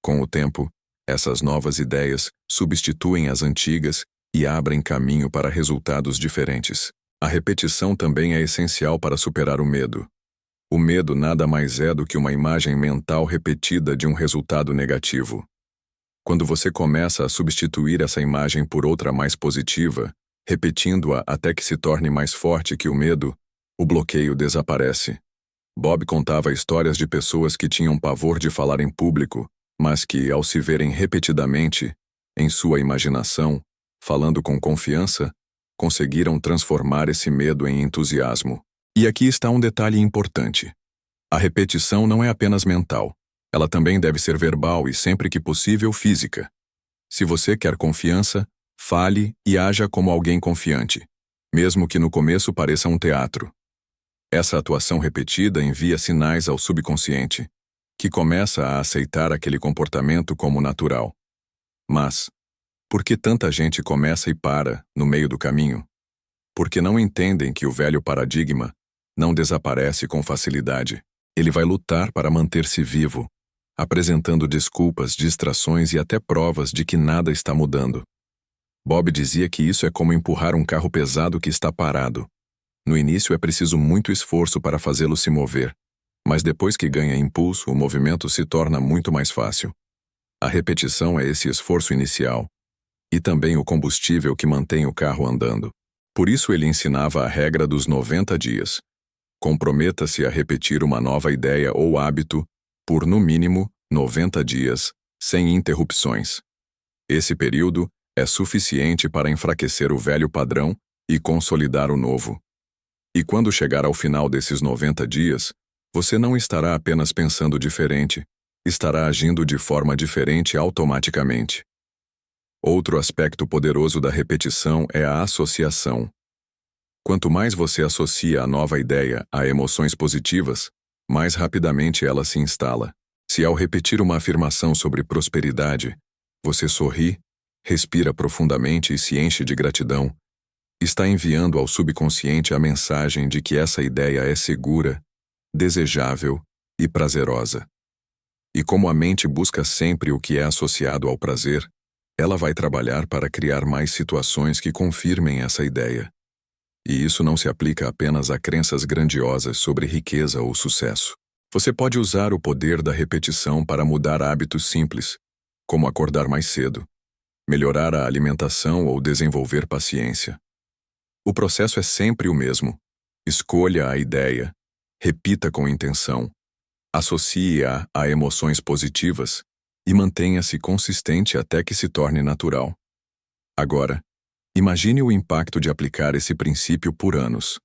com o tempo, essas novas ideias substituem as antigas e abrem caminho para resultados diferentes. A repetição também é essencial para superar o medo. O medo nada mais é do que uma imagem mental repetida de um resultado negativo. Quando você começa a substituir essa imagem por outra mais positiva, repetindo-a até que se torne mais forte que o medo, o bloqueio desaparece. Bob contava histórias de pessoas que tinham pavor de falar em público, mas que, ao se verem repetidamente, em sua imaginação, falando com confiança, conseguiram transformar esse medo em entusiasmo. E aqui está um detalhe importante. A repetição não é apenas mental. Ela também deve ser verbal e, sempre que possível, física. Se você quer confiança, fale e haja como alguém confiante, mesmo que no começo pareça um teatro. Essa atuação repetida envia sinais ao subconsciente, que começa a aceitar aquele comportamento como natural. Mas, por que tanta gente começa e para, no meio do caminho? Porque não entendem que o velho paradigma não desaparece com facilidade. Ele vai lutar para manter-se vivo, apresentando desculpas, distrações e até provas de que nada está mudando. Bob dizia que isso é como empurrar um carro pesado que está parado. No início é preciso muito esforço para fazê-lo se mover, mas depois que ganha impulso, o movimento se torna muito mais fácil. A repetição é esse esforço inicial, e também o combustível que mantém o carro andando. Por isso ele ensinava a regra dos 90 dias. Comprometa-se a repetir uma nova ideia ou hábito por, no mínimo, 90 dias, sem interrupções. Esse período é suficiente para enfraquecer o velho padrão e consolidar o novo. E quando chegar ao final desses 90 dias, você não estará apenas pensando diferente, estará agindo de forma diferente automaticamente. Outro aspecto poderoso da repetição é a associação. Quanto mais você associa a nova ideia a emoções positivas, mais rapidamente ela se instala. Se ao repetir uma afirmação sobre prosperidade, você sorri, respira profundamente e se enche de gratidão, está enviando ao subconsciente a mensagem de que essa ideia é segura, desejável e prazerosa. E como a mente busca sempre o que é associado ao prazer, ela vai trabalhar para criar mais situações que confirmem essa ideia. E isso não se aplica apenas a crenças grandiosas sobre riqueza ou sucesso. Você pode usar o poder da repetição para mudar hábitos simples, como acordar mais cedo, melhorar a alimentação ou desenvolver paciência. O processo é sempre o mesmo. Escolha a ideia, repita com intenção, associe-a a emoções positivas e mantenha-se consistente até que se torne natural. Agora, imagine o impacto de aplicar esse princípio por anos.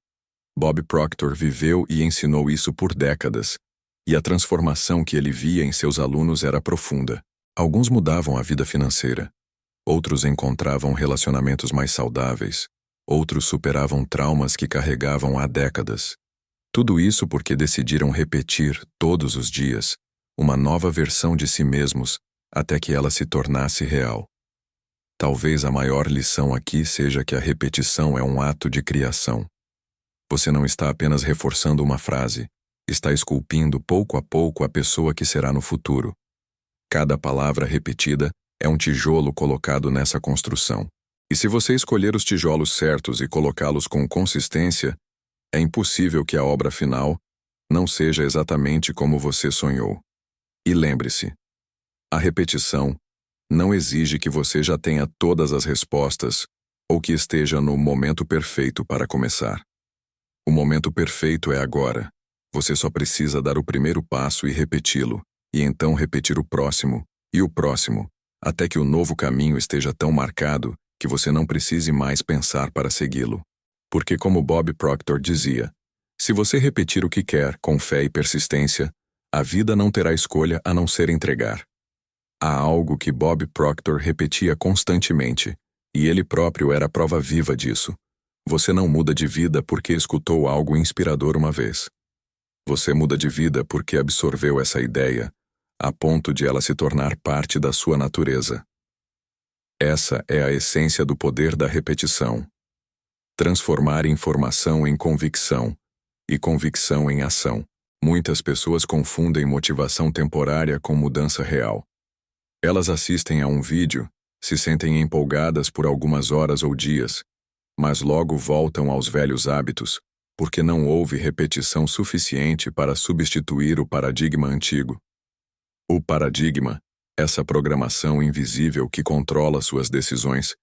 Bob Proctor viveu e ensinou isso por décadas, e a transformação que ele via em seus alunos era profunda. Alguns mudavam a vida financeira, outros encontravam relacionamentos mais saudáveis, outros superavam traumas que carregavam há décadas. Tudo isso porque decidiram repetir, todos os dias, uma nova versão de si mesmos até que ela se tornasse real. Talvez a maior lição aqui seja que a repetição é um ato de criação. Você não está apenas reforçando uma frase, está esculpindo pouco a pouco a pessoa que será no futuro. Cada palavra repetida é um tijolo colocado nessa construção. E se você escolher os tijolos certos e colocá-los com consistência, é impossível que a obra final não seja exatamente como você sonhou. E lembre-se, a repetição não exige que você já tenha todas as respostas ou que esteja no momento perfeito para começar. O momento perfeito é agora. Você só precisa dar o primeiro passo e repeti-lo, e então repetir o próximo, e o próximo, até que o novo caminho esteja tão marcado que você não precise mais pensar para segui-lo. Porque, como Bob Proctor dizia, se você repetir o que quer com fé e persistência, a vida não terá escolha a não ser entregar. Há algo que Bob Proctor repetia constantemente, e ele próprio era a prova viva disso. Você não muda de vida porque escutou algo inspirador uma vez. Você muda de vida porque absorveu essa ideia, a ponto de ela se tornar parte da sua natureza. Essa é a essência do poder da repetição. Transformar informação em convicção, e convicção em ação. Muitas pessoas confundem motivação temporária com mudança real. Elas assistem a um vídeo, se sentem empolgadas por algumas horas ou dias, mas logo voltam aos velhos hábitos, porque não houve repetição suficiente para substituir o paradigma antigo. O paradigma, essa programação invisível que controla suas decisões,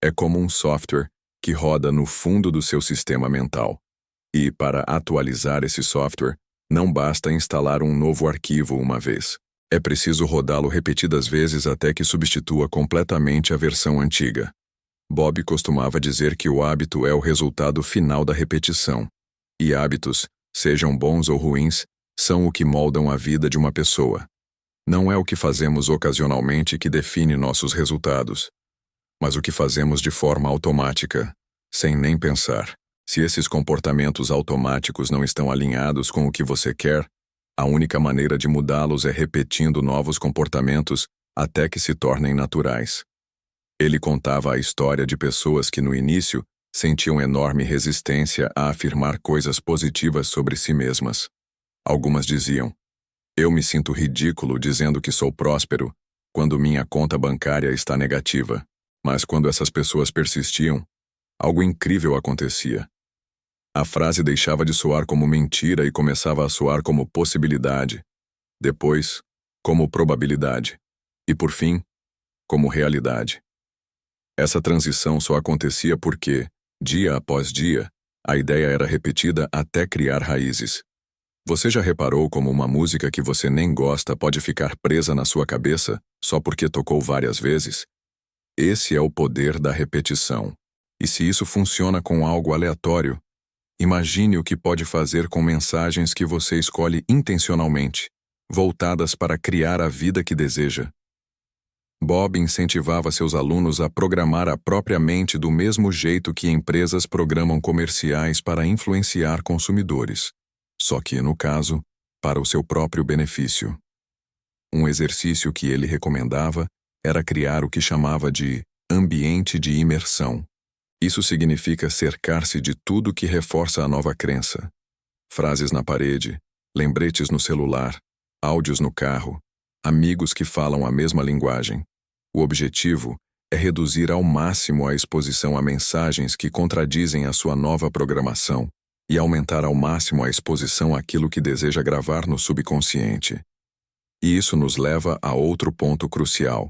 é como um software que roda no fundo do seu sistema mental. E, para atualizar esse software, não basta instalar um novo arquivo uma vez. É preciso rodá-lo repetidas vezes até que substitua completamente a versão antiga. Bob costumava dizer que o hábito é o resultado final da repetição. E hábitos, sejam bons ou ruins, são o que moldam a vida de uma pessoa. Não é o que fazemos ocasionalmente que define nossos resultados, mas o que fazemos de forma automática, sem nem pensar. Se esses comportamentos automáticos não estão alinhados com o que você quer, a única maneira de mudá-los é repetindo novos comportamentos até que se tornem naturais. Ele contava a história de pessoas que no início sentiam enorme resistência a afirmar coisas positivas sobre si mesmas. Algumas diziam: "Eu me sinto ridículo dizendo que sou próspero quando minha conta bancária está negativa." Mas quando essas pessoas persistiam, algo incrível acontecia. A frase deixava de soar como mentira e começava a soar como possibilidade, depois, como probabilidade, e por fim, como realidade. Essa transição só acontecia porque, dia após dia, a ideia era repetida até criar raízes. Você já reparou como uma música que você nem gosta pode ficar presa na sua cabeça só porque tocou várias vezes? Esse é o poder da repetição. E se isso funciona com algo aleatório, imagine o que pode fazer com mensagens que você escolhe intencionalmente. voltadas para criar a vida que deseja. Bob incentivava seus alunos a programar a própria mente do mesmo jeito que empresas programam comerciais para influenciar consumidores, só que, no caso, para o seu próprio benefício. Um exercício que ele recomendava era criar o que chamava de ambiente de imersão. Isso significa cercar-se de tudo que reforça a nova crença. Frases na parede, lembretes no celular, áudios no carro, amigos que falam a mesma linguagem. O objetivo é reduzir ao máximo a exposição a mensagens que contradizem a sua nova programação e aumentar ao máximo a exposição àquilo que deseja gravar no subconsciente. E isso nos leva a outro ponto crucial.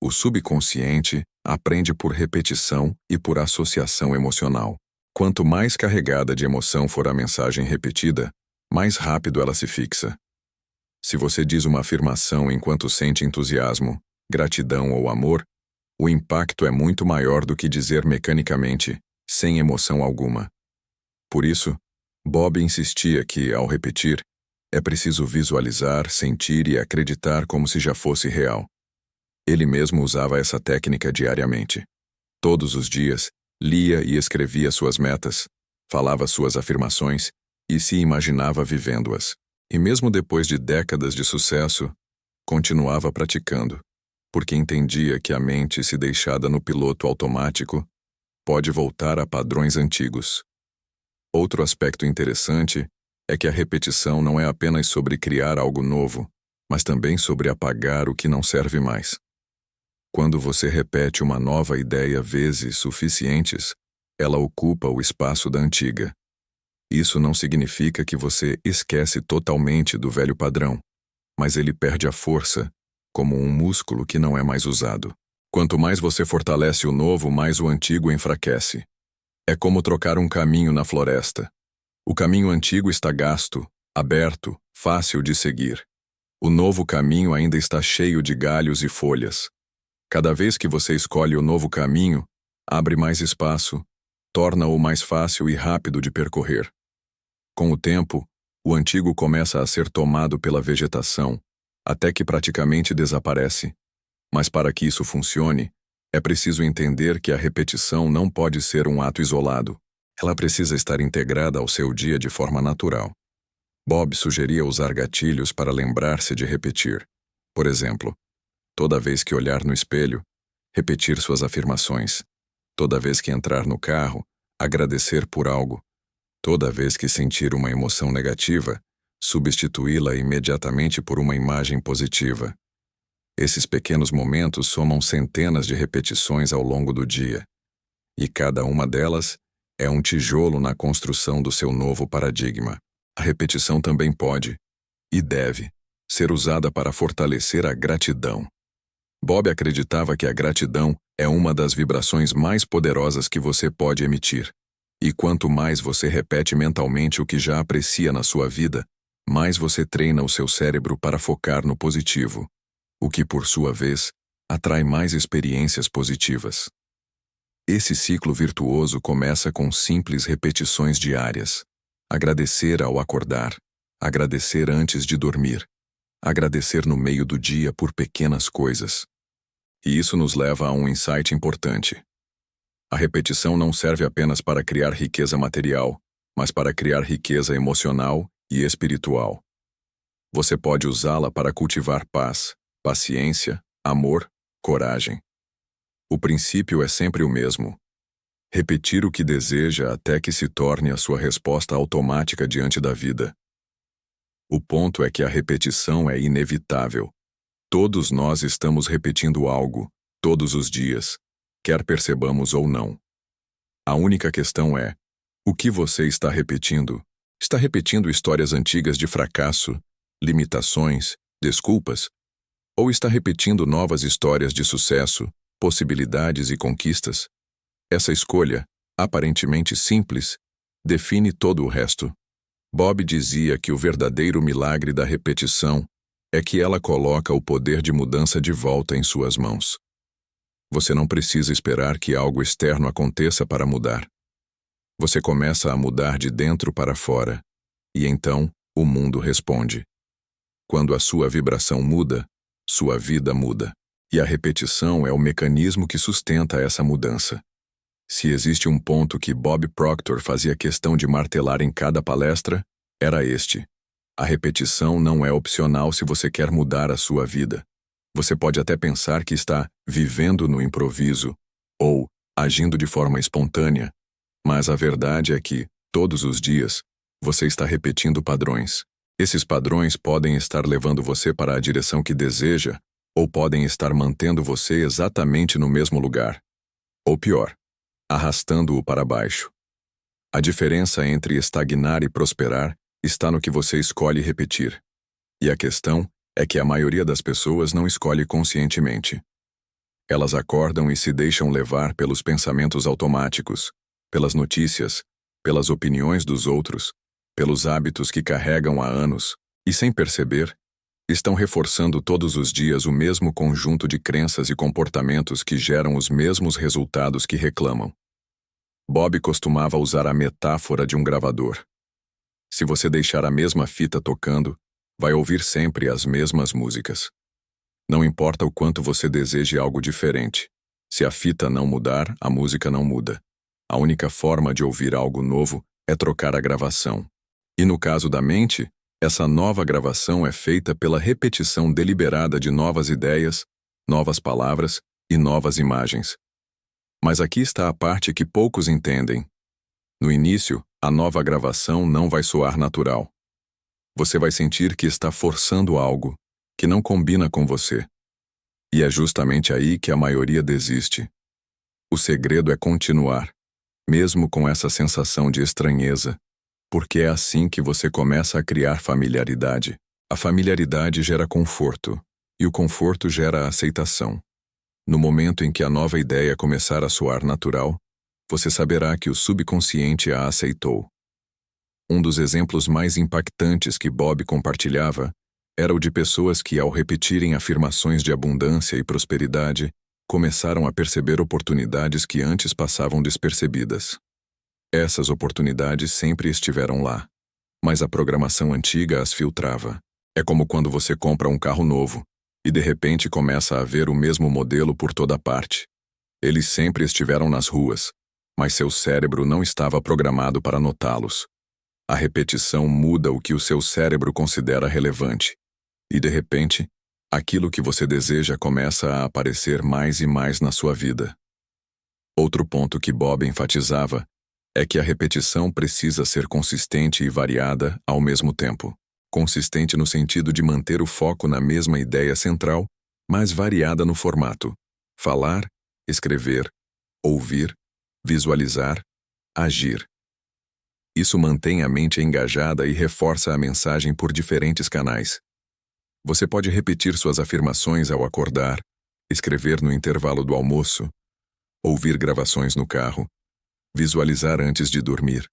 O subconsciente aprende por repetição e por associação emocional. Quanto mais carregada de emoção for a mensagem repetida, mais rápido ela se fixa. Se você diz uma afirmação enquanto sente entusiasmo, gratidão ou amor, o impacto é muito maior do que dizer mecanicamente, sem emoção alguma. Por isso, Bob insistia que, ao repetir, é preciso visualizar, sentir e acreditar como se já fosse real. Ele mesmo usava essa técnica diariamente. Todos os dias, lia e escrevia suas metas, falava suas afirmações e se imaginava vivendo-as. E mesmo depois de décadas de sucesso, continuava praticando, porque entendia que a mente, se deixada no piloto automático, pode voltar a padrões antigos. Outro aspecto interessante é que a repetição não é apenas sobre criar algo novo, mas também sobre apagar o que não serve mais. Quando você repete uma nova ideia vezes suficientes, ela ocupa o espaço da antiga. Isso não significa que você esquece totalmente do velho padrão, mas ele perde a força, como um músculo que não é mais usado. Quanto mais você fortalece o novo, mais o antigo enfraquece. É como trocar um caminho na floresta. O caminho antigo está gasto, aberto, fácil de seguir. O novo caminho ainda está cheio de galhos e folhas. Cada vez que você escolhe o novo caminho, abre mais espaço, torna-o mais fácil e rápido de percorrer. Com o tempo, o antigo começa a ser tomado pela vegetação, até que praticamente desaparece. Mas para que isso funcione, é preciso entender que a repetição não pode ser um ato isolado. Ela precisa estar integrada ao seu dia de forma natural. Bob sugeria usar gatilhos para lembrar-se de repetir. Por exemplo, toda vez que olhar no espelho, repetir suas afirmações. Toda vez que entrar no carro, agradecer por algo. Toda vez que sentir uma emoção negativa, substituí-la imediatamente por uma imagem positiva. Esses pequenos momentos somam centenas de repetições ao longo do dia, e cada uma delas é um tijolo na construção do seu novo paradigma. A repetição também pode, e deve, ser usada para fortalecer a gratidão. Bob acreditava que a gratidão é uma das vibrações mais poderosas que você pode emitir. E quanto mais você repete mentalmente o que já aprecia na sua vida, mais você treina o seu cérebro para focar no positivo, o que, por sua vez, atrai mais experiências positivas. Esse ciclo virtuoso começa com simples repetições diárias. Agradecer ao acordar, agradecer antes de dormir, agradecer no meio do dia por pequenas coisas. E isso nos leva a um insight importante. A repetição não serve apenas para criar riqueza material, mas para criar riqueza emocional e espiritual. Você pode usá-la para cultivar paz, paciência, amor, coragem. O princípio é sempre o mesmo. Repetir o que deseja até que se torne a sua resposta automática diante da vida. O ponto é que a repetição é inevitável. Todos nós estamos repetindo algo, todos os dias, quer percebamos ou não. A única questão é: o que você está repetindo? Está repetindo histórias antigas de fracasso, limitações, desculpas? Ou está repetindo novas histórias de sucesso, possibilidades e conquistas? Essa escolha, aparentemente simples, define todo o resto. Bob dizia que o verdadeiro milagre da repetição é que ela coloca o poder de mudança de volta em suas mãos. Você não precisa esperar que algo externo aconteça para mudar. Você começa a mudar de dentro para fora, e então o mundo responde. Quando a sua vibração muda, sua vida muda. E a repetição é o mecanismo que sustenta essa mudança. Se existe um ponto que Bob Proctor fazia questão de martelar em cada palestra, era este. A repetição não é opcional se você quer mudar a sua vida. Você pode até pensar que está vivendo no improviso ou agindo de forma espontânea, mas a verdade é que, todos os dias, você está repetindo padrões. Esses padrões podem estar levando você para a direção que deseja ou podem estar mantendo você exatamente no mesmo lugar. Ou pior, arrastando-o para baixo. A diferença entre estagnar e prosperar está no que você escolhe repetir. E a questão é que a maioria das pessoas não escolhe conscientemente. Elas acordam e se deixam levar pelos pensamentos automáticos, pelas notícias, pelas opiniões dos outros, pelos hábitos que carregam há anos, e sem perceber, estão reforçando todos os dias o mesmo conjunto de crenças e comportamentos que geram os mesmos resultados que reclamam. Bob costumava usar a metáfora de um gravador. Se você deixar a mesma fita tocando, vai ouvir sempre as mesmas músicas. Não importa o quanto você deseje algo diferente. Se a fita não mudar, a música não muda. A única forma de ouvir algo novo é trocar a gravação. E no caso da mente, essa nova gravação é feita pela repetição deliberada de novas ideias, novas palavras e novas imagens. Mas aqui está a parte que poucos entendem. No início, a nova gravação não vai soar natural. Você vai sentir que está forçando algo, que não combina com você. E é justamente aí que a maioria desiste. O segredo é continuar, mesmo com essa sensação de estranheza, porque é assim que você começa a criar familiaridade. A familiaridade gera conforto, e o conforto gera aceitação. No momento em que a nova ideia começar a soar natural, você saberá que o subconsciente a aceitou. Um dos exemplos mais impactantes que Bob compartilhava era o de pessoas que, ao repetirem afirmações de abundância e prosperidade, começaram a perceber oportunidades que antes passavam despercebidas. Essas oportunidades sempre estiveram lá, mas a programação antiga as filtrava. É como quando você compra um carro novo e de repente começa a ver o mesmo modelo por toda parte. Eles sempre estiveram nas ruas, mas seu cérebro não estava programado para notá-los. A repetição muda o que o seu cérebro considera relevante. E de repente, aquilo que você deseja começa a aparecer mais e mais na sua vida. Outro ponto que Bob enfatizava é que a repetição precisa ser consistente e variada ao mesmo tempo. Consistente no sentido de manter o foco na mesma ideia central, mas variada no formato. Falar, escrever, ouvir, visualizar, agir. Isso mantém a mente engajada e reforça a mensagem por diferentes canais. Você pode repetir suas afirmações ao acordar, escrever no intervalo do almoço, ouvir gravações no carro, visualizar antes de dormir.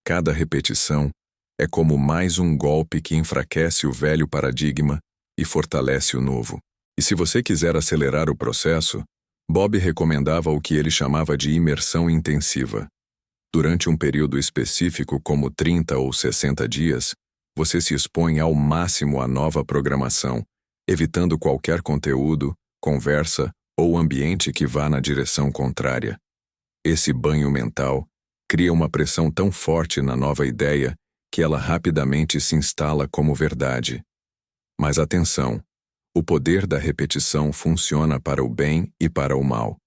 Cada repetição é como mais um golpe que enfraquece o velho paradigma e fortalece o novo. E se você quiser acelerar o processo, Bob recomendava o que ele chamava de imersão intensiva. Durante um período específico, como 30 ou 60 dias, você se expõe ao máximo à nova programação, evitando qualquer conteúdo, conversa ou ambiente que vá na direção contrária. Esse banho mental cria uma pressão tão forte na nova ideia que ela rapidamente se instala como verdade. Mas atenção, o poder da repetição funciona para o bem e para o mal.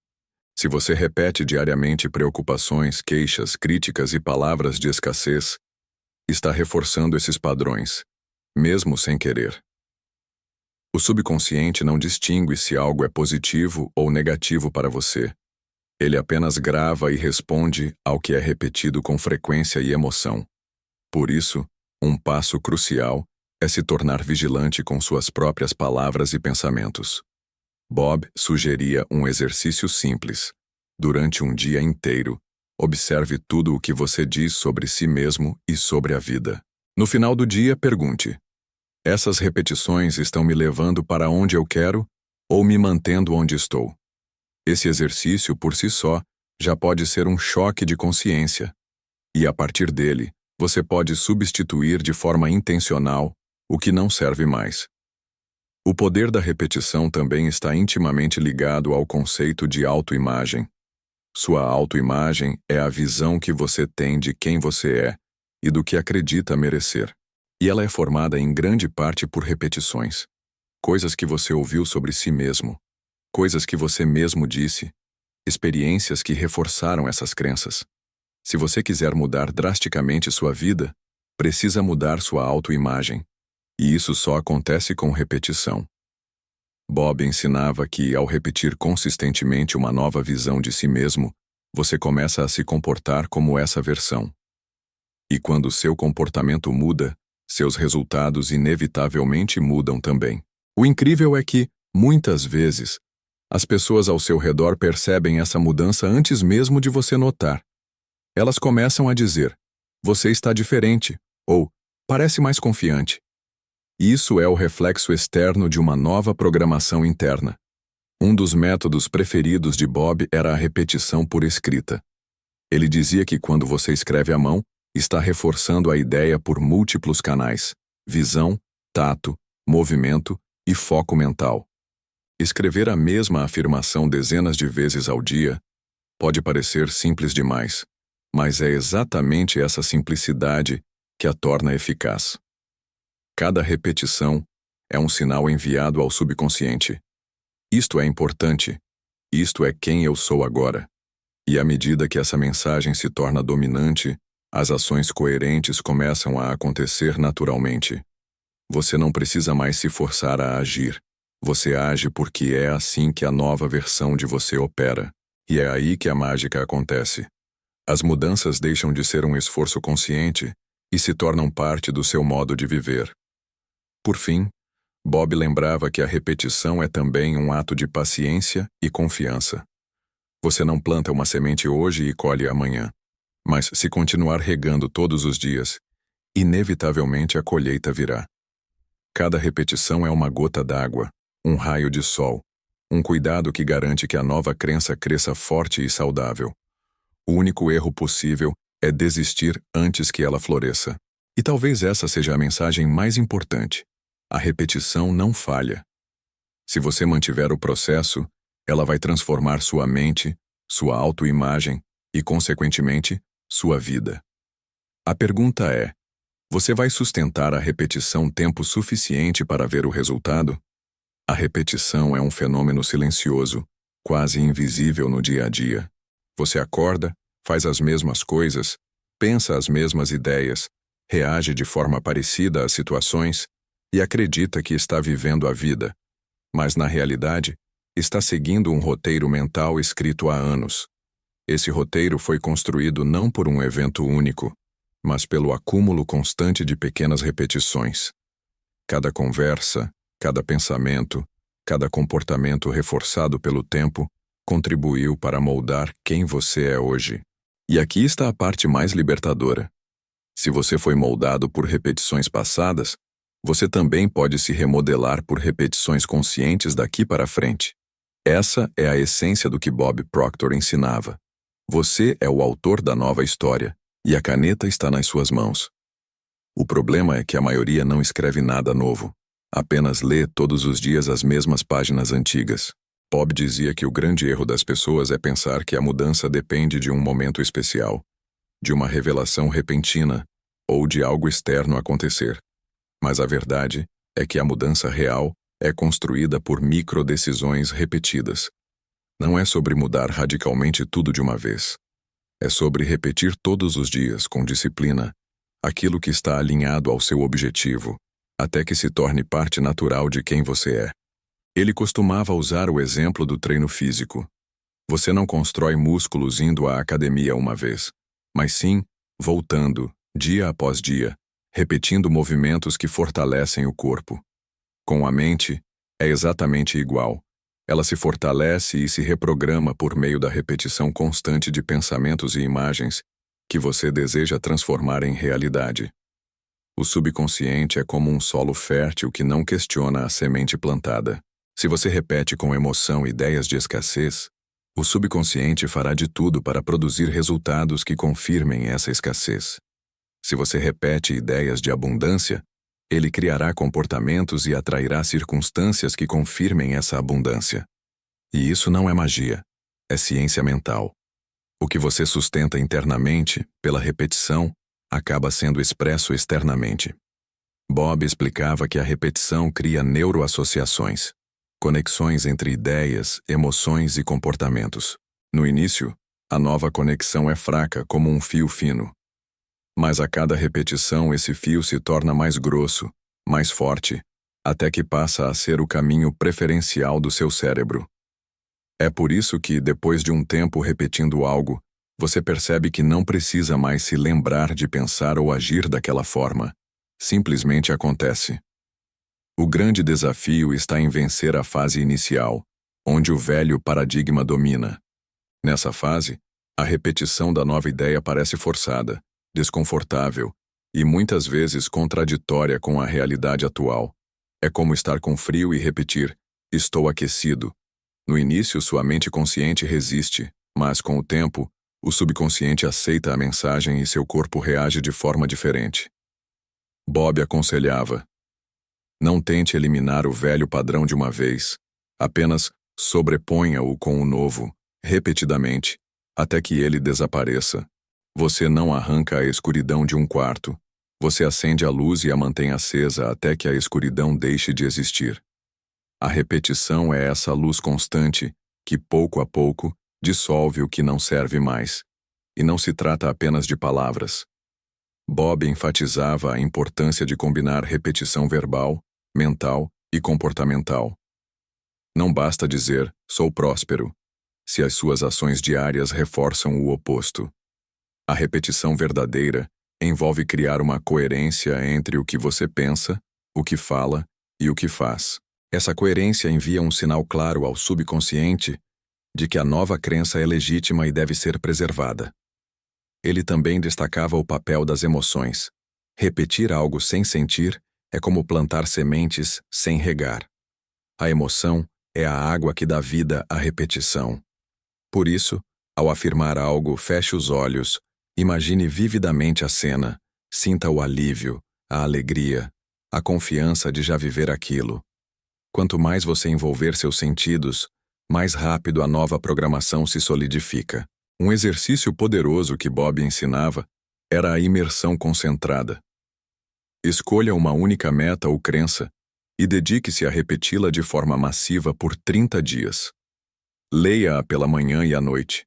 Se você repete diariamente preocupações, queixas, críticas e palavras de escassez, está reforçando esses padrões, mesmo sem querer. O subconsciente não distingue se algo é positivo ou negativo para você. Ele apenas grava e responde ao que é repetido com frequência e emoção. Por isso, um passo crucial é se tornar vigilante com suas próprias palavras e pensamentos. Bob sugeria um exercício simples. Durante um dia inteiro, observe tudo o que você diz sobre si mesmo e sobre a vida. No final do dia, pergunte: essas repetições estão me levando para onde eu quero ou me mantendo onde estou? Esse exercício, por si só, já pode ser um choque de consciência. E a partir dele, você pode substituir de forma intencional o que não serve mais. O poder da repetição também está intimamente ligado ao conceito de autoimagem. Sua autoimagem é a visão que você tem de quem você é e do que acredita merecer. E ela é formada em grande parte por repetições. Coisas que você ouviu sobre si mesmo, coisas que você mesmo disse, experiências que reforçaram essas crenças. Se você quiser mudar drasticamente sua vida, precisa mudar sua autoimagem. E isso só acontece com repetição. Bob ensinava que, ao repetir consistentemente uma nova visão de si mesmo, você começa a se comportar como essa versão. E quando seu comportamento muda, seus resultados inevitavelmente mudam também. O incrível é que, muitas vezes, as pessoas ao seu redor percebem essa mudança antes mesmo de você notar. Elas começam a dizer: "Você está diferente", ou "Parece mais confiante". Isso é o reflexo externo de uma nova programação interna. Um dos métodos preferidos de Bob era a repetição por escrita. Ele dizia que quando você escreve à mão, está reforçando a ideia por múltiplos canais: visão, tato, movimento e foco mental. Escrever a mesma afirmação dezenas de vezes ao dia pode parecer simples demais, mas é exatamente essa simplicidade que a torna eficaz. Cada repetição é um sinal enviado ao subconsciente. Isto é importante. Isto é quem eu sou agora. E à medida que essa mensagem se torna dominante, as ações coerentes começam a acontecer naturalmente. Você não precisa mais se forçar a agir. Você age porque é assim que a nova versão de você opera. E é aí que a mágica acontece. As mudanças deixam de ser um esforço consciente e se tornam parte do seu modo de viver. Por fim, Bob lembrava que a repetição é também um ato de paciência e confiança. Você não planta uma semente hoje e colhe amanhã. Mas se continuar regando todos os dias, inevitavelmente a colheita virá. Cada repetição é uma gota d'água, um raio de sol, um cuidado que garante que a nova crença cresça forte e saudável. O único erro possível é desistir antes que ela floresça. E talvez essa seja a mensagem mais importante. A repetição não falha. Se você mantiver o processo, ela vai transformar sua mente, sua autoimagem e, consequentemente, sua vida. A pergunta é: você vai sustentar a repetição tempo suficiente para ver o resultado? A repetição é um fenômeno silencioso, quase invisível no dia a dia. Você acorda, faz as mesmas coisas, pensa as mesmas ideias, reage de forma parecida às situações e acredita que está vivendo a vida, mas na realidade, está seguindo um roteiro mental escrito há anos. Esse roteiro foi construído não por um evento único, mas pelo acúmulo constante de pequenas repetições. Cada conversa, cada pensamento, cada comportamento reforçado pelo tempo contribuiu para moldar quem você é hoje. E aqui está a parte mais libertadora. Se você foi moldado por repetições passadas, você também pode se remodelar por repetições conscientes daqui para frente. Essa é a essência do que Bob Proctor ensinava. Você é o autor da nova história, e a caneta está nas suas mãos. O problema é que a maioria não escreve nada novo, apenas lê todos os dias as mesmas páginas antigas. Bob dizia que o grande erro das pessoas é pensar que a mudança depende de um momento especial, de uma revelação repentina ou de algo externo acontecer. Mas a verdade é que a mudança real é construída por microdecisões repetidas. Não é sobre mudar radicalmente tudo de uma vez. É sobre repetir todos os dias, com disciplina, aquilo que está alinhado ao seu objetivo, até que se torne parte natural de quem você é. Ele costumava usar o exemplo do treino físico. Você não constrói músculos indo à academia uma vez, mas sim voltando, dia após dia, repetindo movimentos que fortalecem o corpo. Com a mente, é exatamente igual. Ela se fortalece e se reprograma por meio da repetição constante de pensamentos e imagens que você deseja transformar em realidade. O subconsciente é como um solo fértil que não questiona a semente plantada. Se você repete com emoção ideias de escassez, o subconsciente fará de tudo para produzir resultados que confirmem essa escassez. Se você repete ideias de abundância, Ele criará comportamentos e atrairá circunstâncias que confirmem essa abundância. E isso não é magia, é ciência mental. O que você sustenta internamente, pela repetição, acaba sendo expresso externamente. Bob explicava que a repetição cria neuroassociações, conexões entre ideias, emoções e comportamentos. No início, a nova conexão é fraca como um fio fino. Mas a cada repetição esse fio se torna mais grosso, mais forte, até que passa a ser o caminho preferencial do seu cérebro. É por isso que, depois de um tempo repetindo algo, você percebe que não precisa mais se lembrar de pensar ou agir daquela forma. Simplesmente acontece. O grande desafio está em vencer a fase inicial, onde o velho paradigma domina. Nessa fase, a repetição da nova ideia parece forçada, desconfortável e muitas vezes contraditória com a realidade atual. É como estar com frio e repetir: "Estou aquecido". No início, sua mente consciente resiste, mas com o tempo, o subconsciente aceita a mensagem e seu corpo reage de forma diferente. Bob aconselhava: não tente eliminar o velho padrão de uma vez, apenas sobreponha-o com o novo, repetidamente, até que ele desapareça. Você não arranca a escuridão de um quarto, você acende a luz e a mantém acesa até que a escuridão deixe de existir. A repetição é essa luz constante que, pouco a pouco, dissolve o que não serve mais. E não se trata apenas de palavras. Bob enfatizava a importância de combinar repetição verbal, mental e comportamental. Não basta dizer, "sou próspero", se as suas ações diárias reforçam o oposto. A repetição verdadeira envolve criar uma coerência entre o que você pensa, o que fala e o que faz. Essa coerência envia um sinal claro ao subconsciente de que a nova crença é legítima e deve ser preservada. Ele também destacava o papel das emoções. Repetir algo sem sentir é como plantar sementes sem regar. A emoção é a água que dá vida à repetição. Por isso, ao afirmar algo, feche os olhos, imagine vividamente a cena, sinta o alívio, a alegria, a confiança de já viver aquilo. Quanto mais você envolver seus sentidos, mais rápido a nova programação se solidifica. Um exercício poderoso que Bob ensinava era a imersão concentrada. Escolha uma única meta ou crença e dedique-se a repeti-la de forma massiva por 30 dias. Leia-a pela manhã e à noite.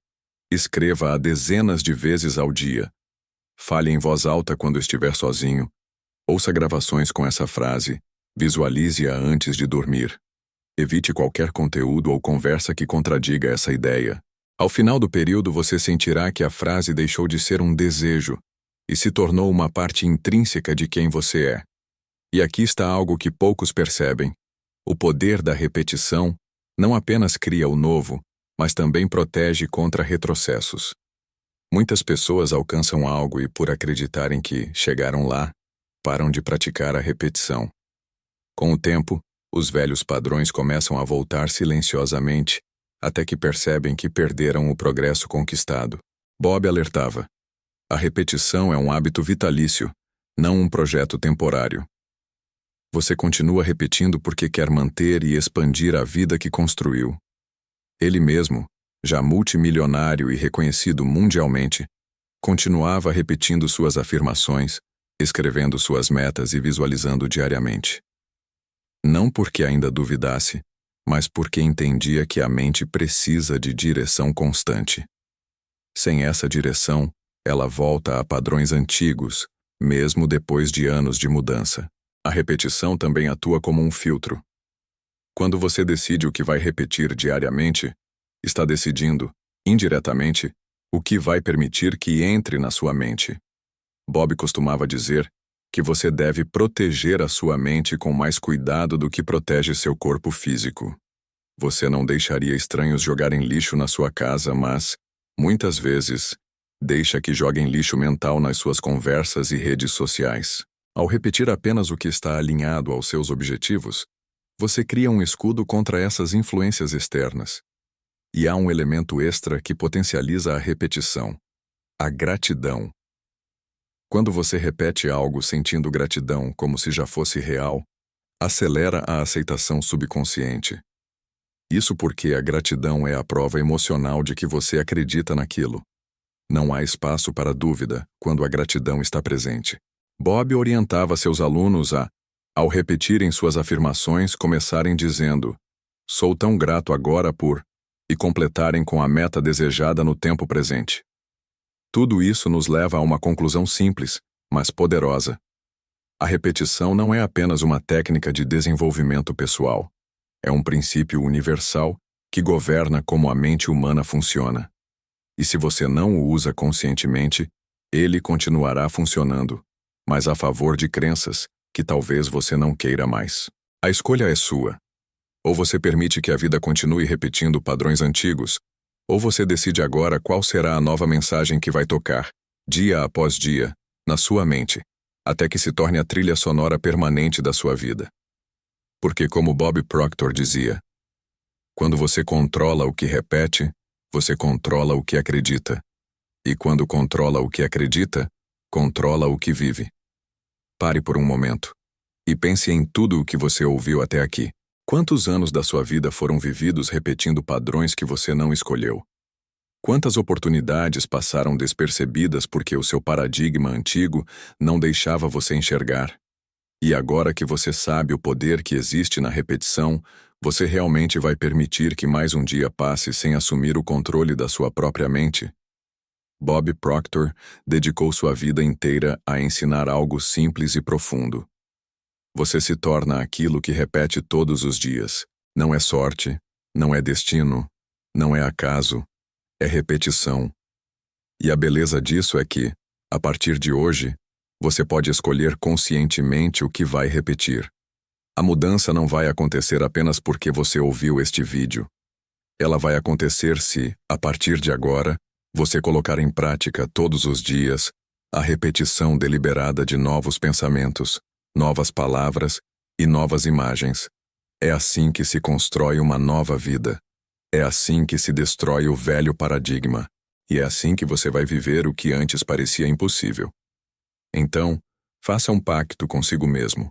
Escreva-a dezenas de vezes ao dia. Fale em voz alta quando estiver sozinho. Ouça gravações com essa frase. Visualize-a antes de dormir. Evite qualquer conteúdo ou conversa que contradiga essa ideia. Ao final do período, você sentirá que a frase deixou de ser um desejo e se tornou uma parte intrínseca de quem você é. E aqui está algo que poucos percebem. O poder da repetição não apenas cria o novo, mas também protege contra retrocessos. Muitas pessoas alcançam algo e, por acreditarem que chegaram lá, param de praticar a repetição. Com o tempo, os velhos padrões começam a voltar silenciosamente, até que percebem que perderam o progresso conquistado. Bob alertava: a repetição é um hábito vitalício, não um projeto temporário. Você continua repetindo porque quer manter e expandir a vida que construiu. Ele mesmo, já multimilionário e reconhecido mundialmente, continuava repetindo suas afirmações, escrevendo suas metas e visualizando diariamente. Não porque ainda duvidasse, mas porque entendia que a mente precisa de direção constante. Sem essa direção, ela volta a padrões antigos, mesmo depois de anos de mudança. A repetição também atua como um filtro. Quando você decide o que vai repetir diariamente, está decidindo, indiretamente, o que vai permitir que entre na sua mente. Bob costumava dizer que você deve proteger a sua mente com mais cuidado do que protege seu corpo físico. Você não deixaria estranhos jogarem lixo na sua casa, mas, muitas vezes, deixa que joguem lixo mental nas suas conversas e redes sociais. Ao repetir apenas o que está alinhado aos seus objetivos, você cria um escudo contra essas influências externas. E há um elemento extra que potencializa a repetição: a gratidão. Quando você repete algo sentindo gratidão como se já fosse real, acelera a aceitação subconsciente. Isso porque a gratidão é a prova emocional de que você acredita naquilo. Não há espaço para dúvida quando a gratidão está presente. Bob orientava seus alunos ao repetirem suas afirmações, começarem dizendo: "Sou tão grato agora por", e completarem com a meta desejada no tempo presente. Tudo isso nos leva a uma conclusão simples, mas poderosa. A repetição não é apenas uma técnica de desenvolvimento pessoal. É um princípio universal que governa como a mente humana funciona. E se você não o usa conscientemente, ele continuará funcionando, mas a favor de crenças que talvez você não queira mais. A escolha é sua. Ou você permite que a vida continue repetindo padrões antigos, ou você decide agora qual será a nova mensagem que vai tocar, dia após dia, na sua mente, até que se torne a trilha sonora permanente da sua vida. Porque, como Bob Proctor dizia, quando você controla o que repete, você controla o que acredita. E quando controla o que acredita, controla o que vive. Pare por um momento e pense em tudo o que você ouviu até aqui. Quantos anos da sua vida foram vividos repetindo padrões que você não escolheu? Quantas oportunidades passaram despercebidas porque o seu paradigma antigo não deixava você enxergar? E agora que você sabe o poder que existe na repetição, você realmente vai permitir que mais um dia passe sem assumir o controle da sua própria mente? Bob Proctor dedicou sua vida inteira a ensinar algo simples e profundo. Você se torna aquilo que repete todos os dias. Não é sorte, não é destino, não é acaso, é repetição. E a beleza disso é que, a partir de hoje, você pode escolher conscientemente o que vai repetir. A mudança não vai acontecer apenas porque você ouviu este vídeo. Ela vai acontecer se, a partir de agora, você colocar em prática todos os dias a repetição deliberada de novos pensamentos, novas palavras e novas imagens. É assim que se constrói uma nova vida. É assim que se destrói o velho paradigma. E é assim que você vai viver o que antes parecia impossível. Então, faça um pacto consigo mesmo.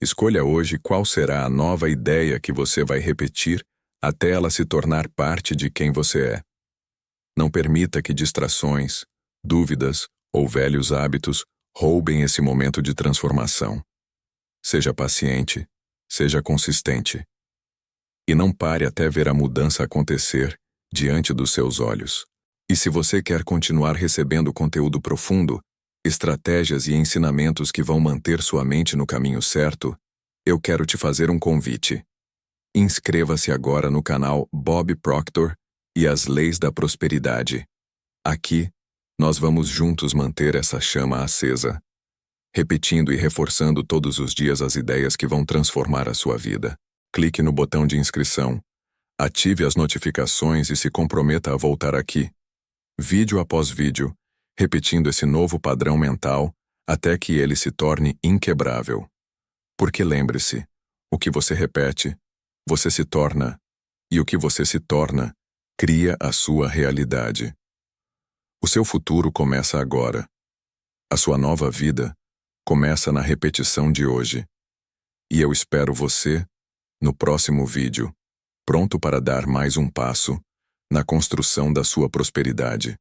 Escolha hoje qual será a nova ideia que você vai repetir até ela se tornar parte de quem você é. Não permita que distrações, dúvidas ou velhos hábitos roubem esse momento de transformação. Seja paciente, seja consistente. E não pare até ver a mudança acontecer diante dos seus olhos. E se você quer continuar recebendo conteúdo profundo, estratégias e ensinamentos que vão manter sua mente no caminho certo, eu quero te fazer um convite. Inscreva-se agora no canal Bob Proctor e as Leis da Prosperidade. Aqui, nós vamos juntos manter essa chama acesa, repetindo e reforçando todos os dias as ideias que vão transformar a sua vida. Clique no botão de inscrição, ative as notificações e se comprometa a voltar aqui, vídeo após vídeo, repetindo esse novo padrão mental até que ele se torne inquebrável. Porque lembre-se, o que você repete, você se torna, e o que você se torna, cria a sua realidade. O seu futuro começa agora. A sua nova vida começa na repetição de hoje. E eu espero você no próximo vídeo, pronto para dar mais um passo na construção da sua prosperidade.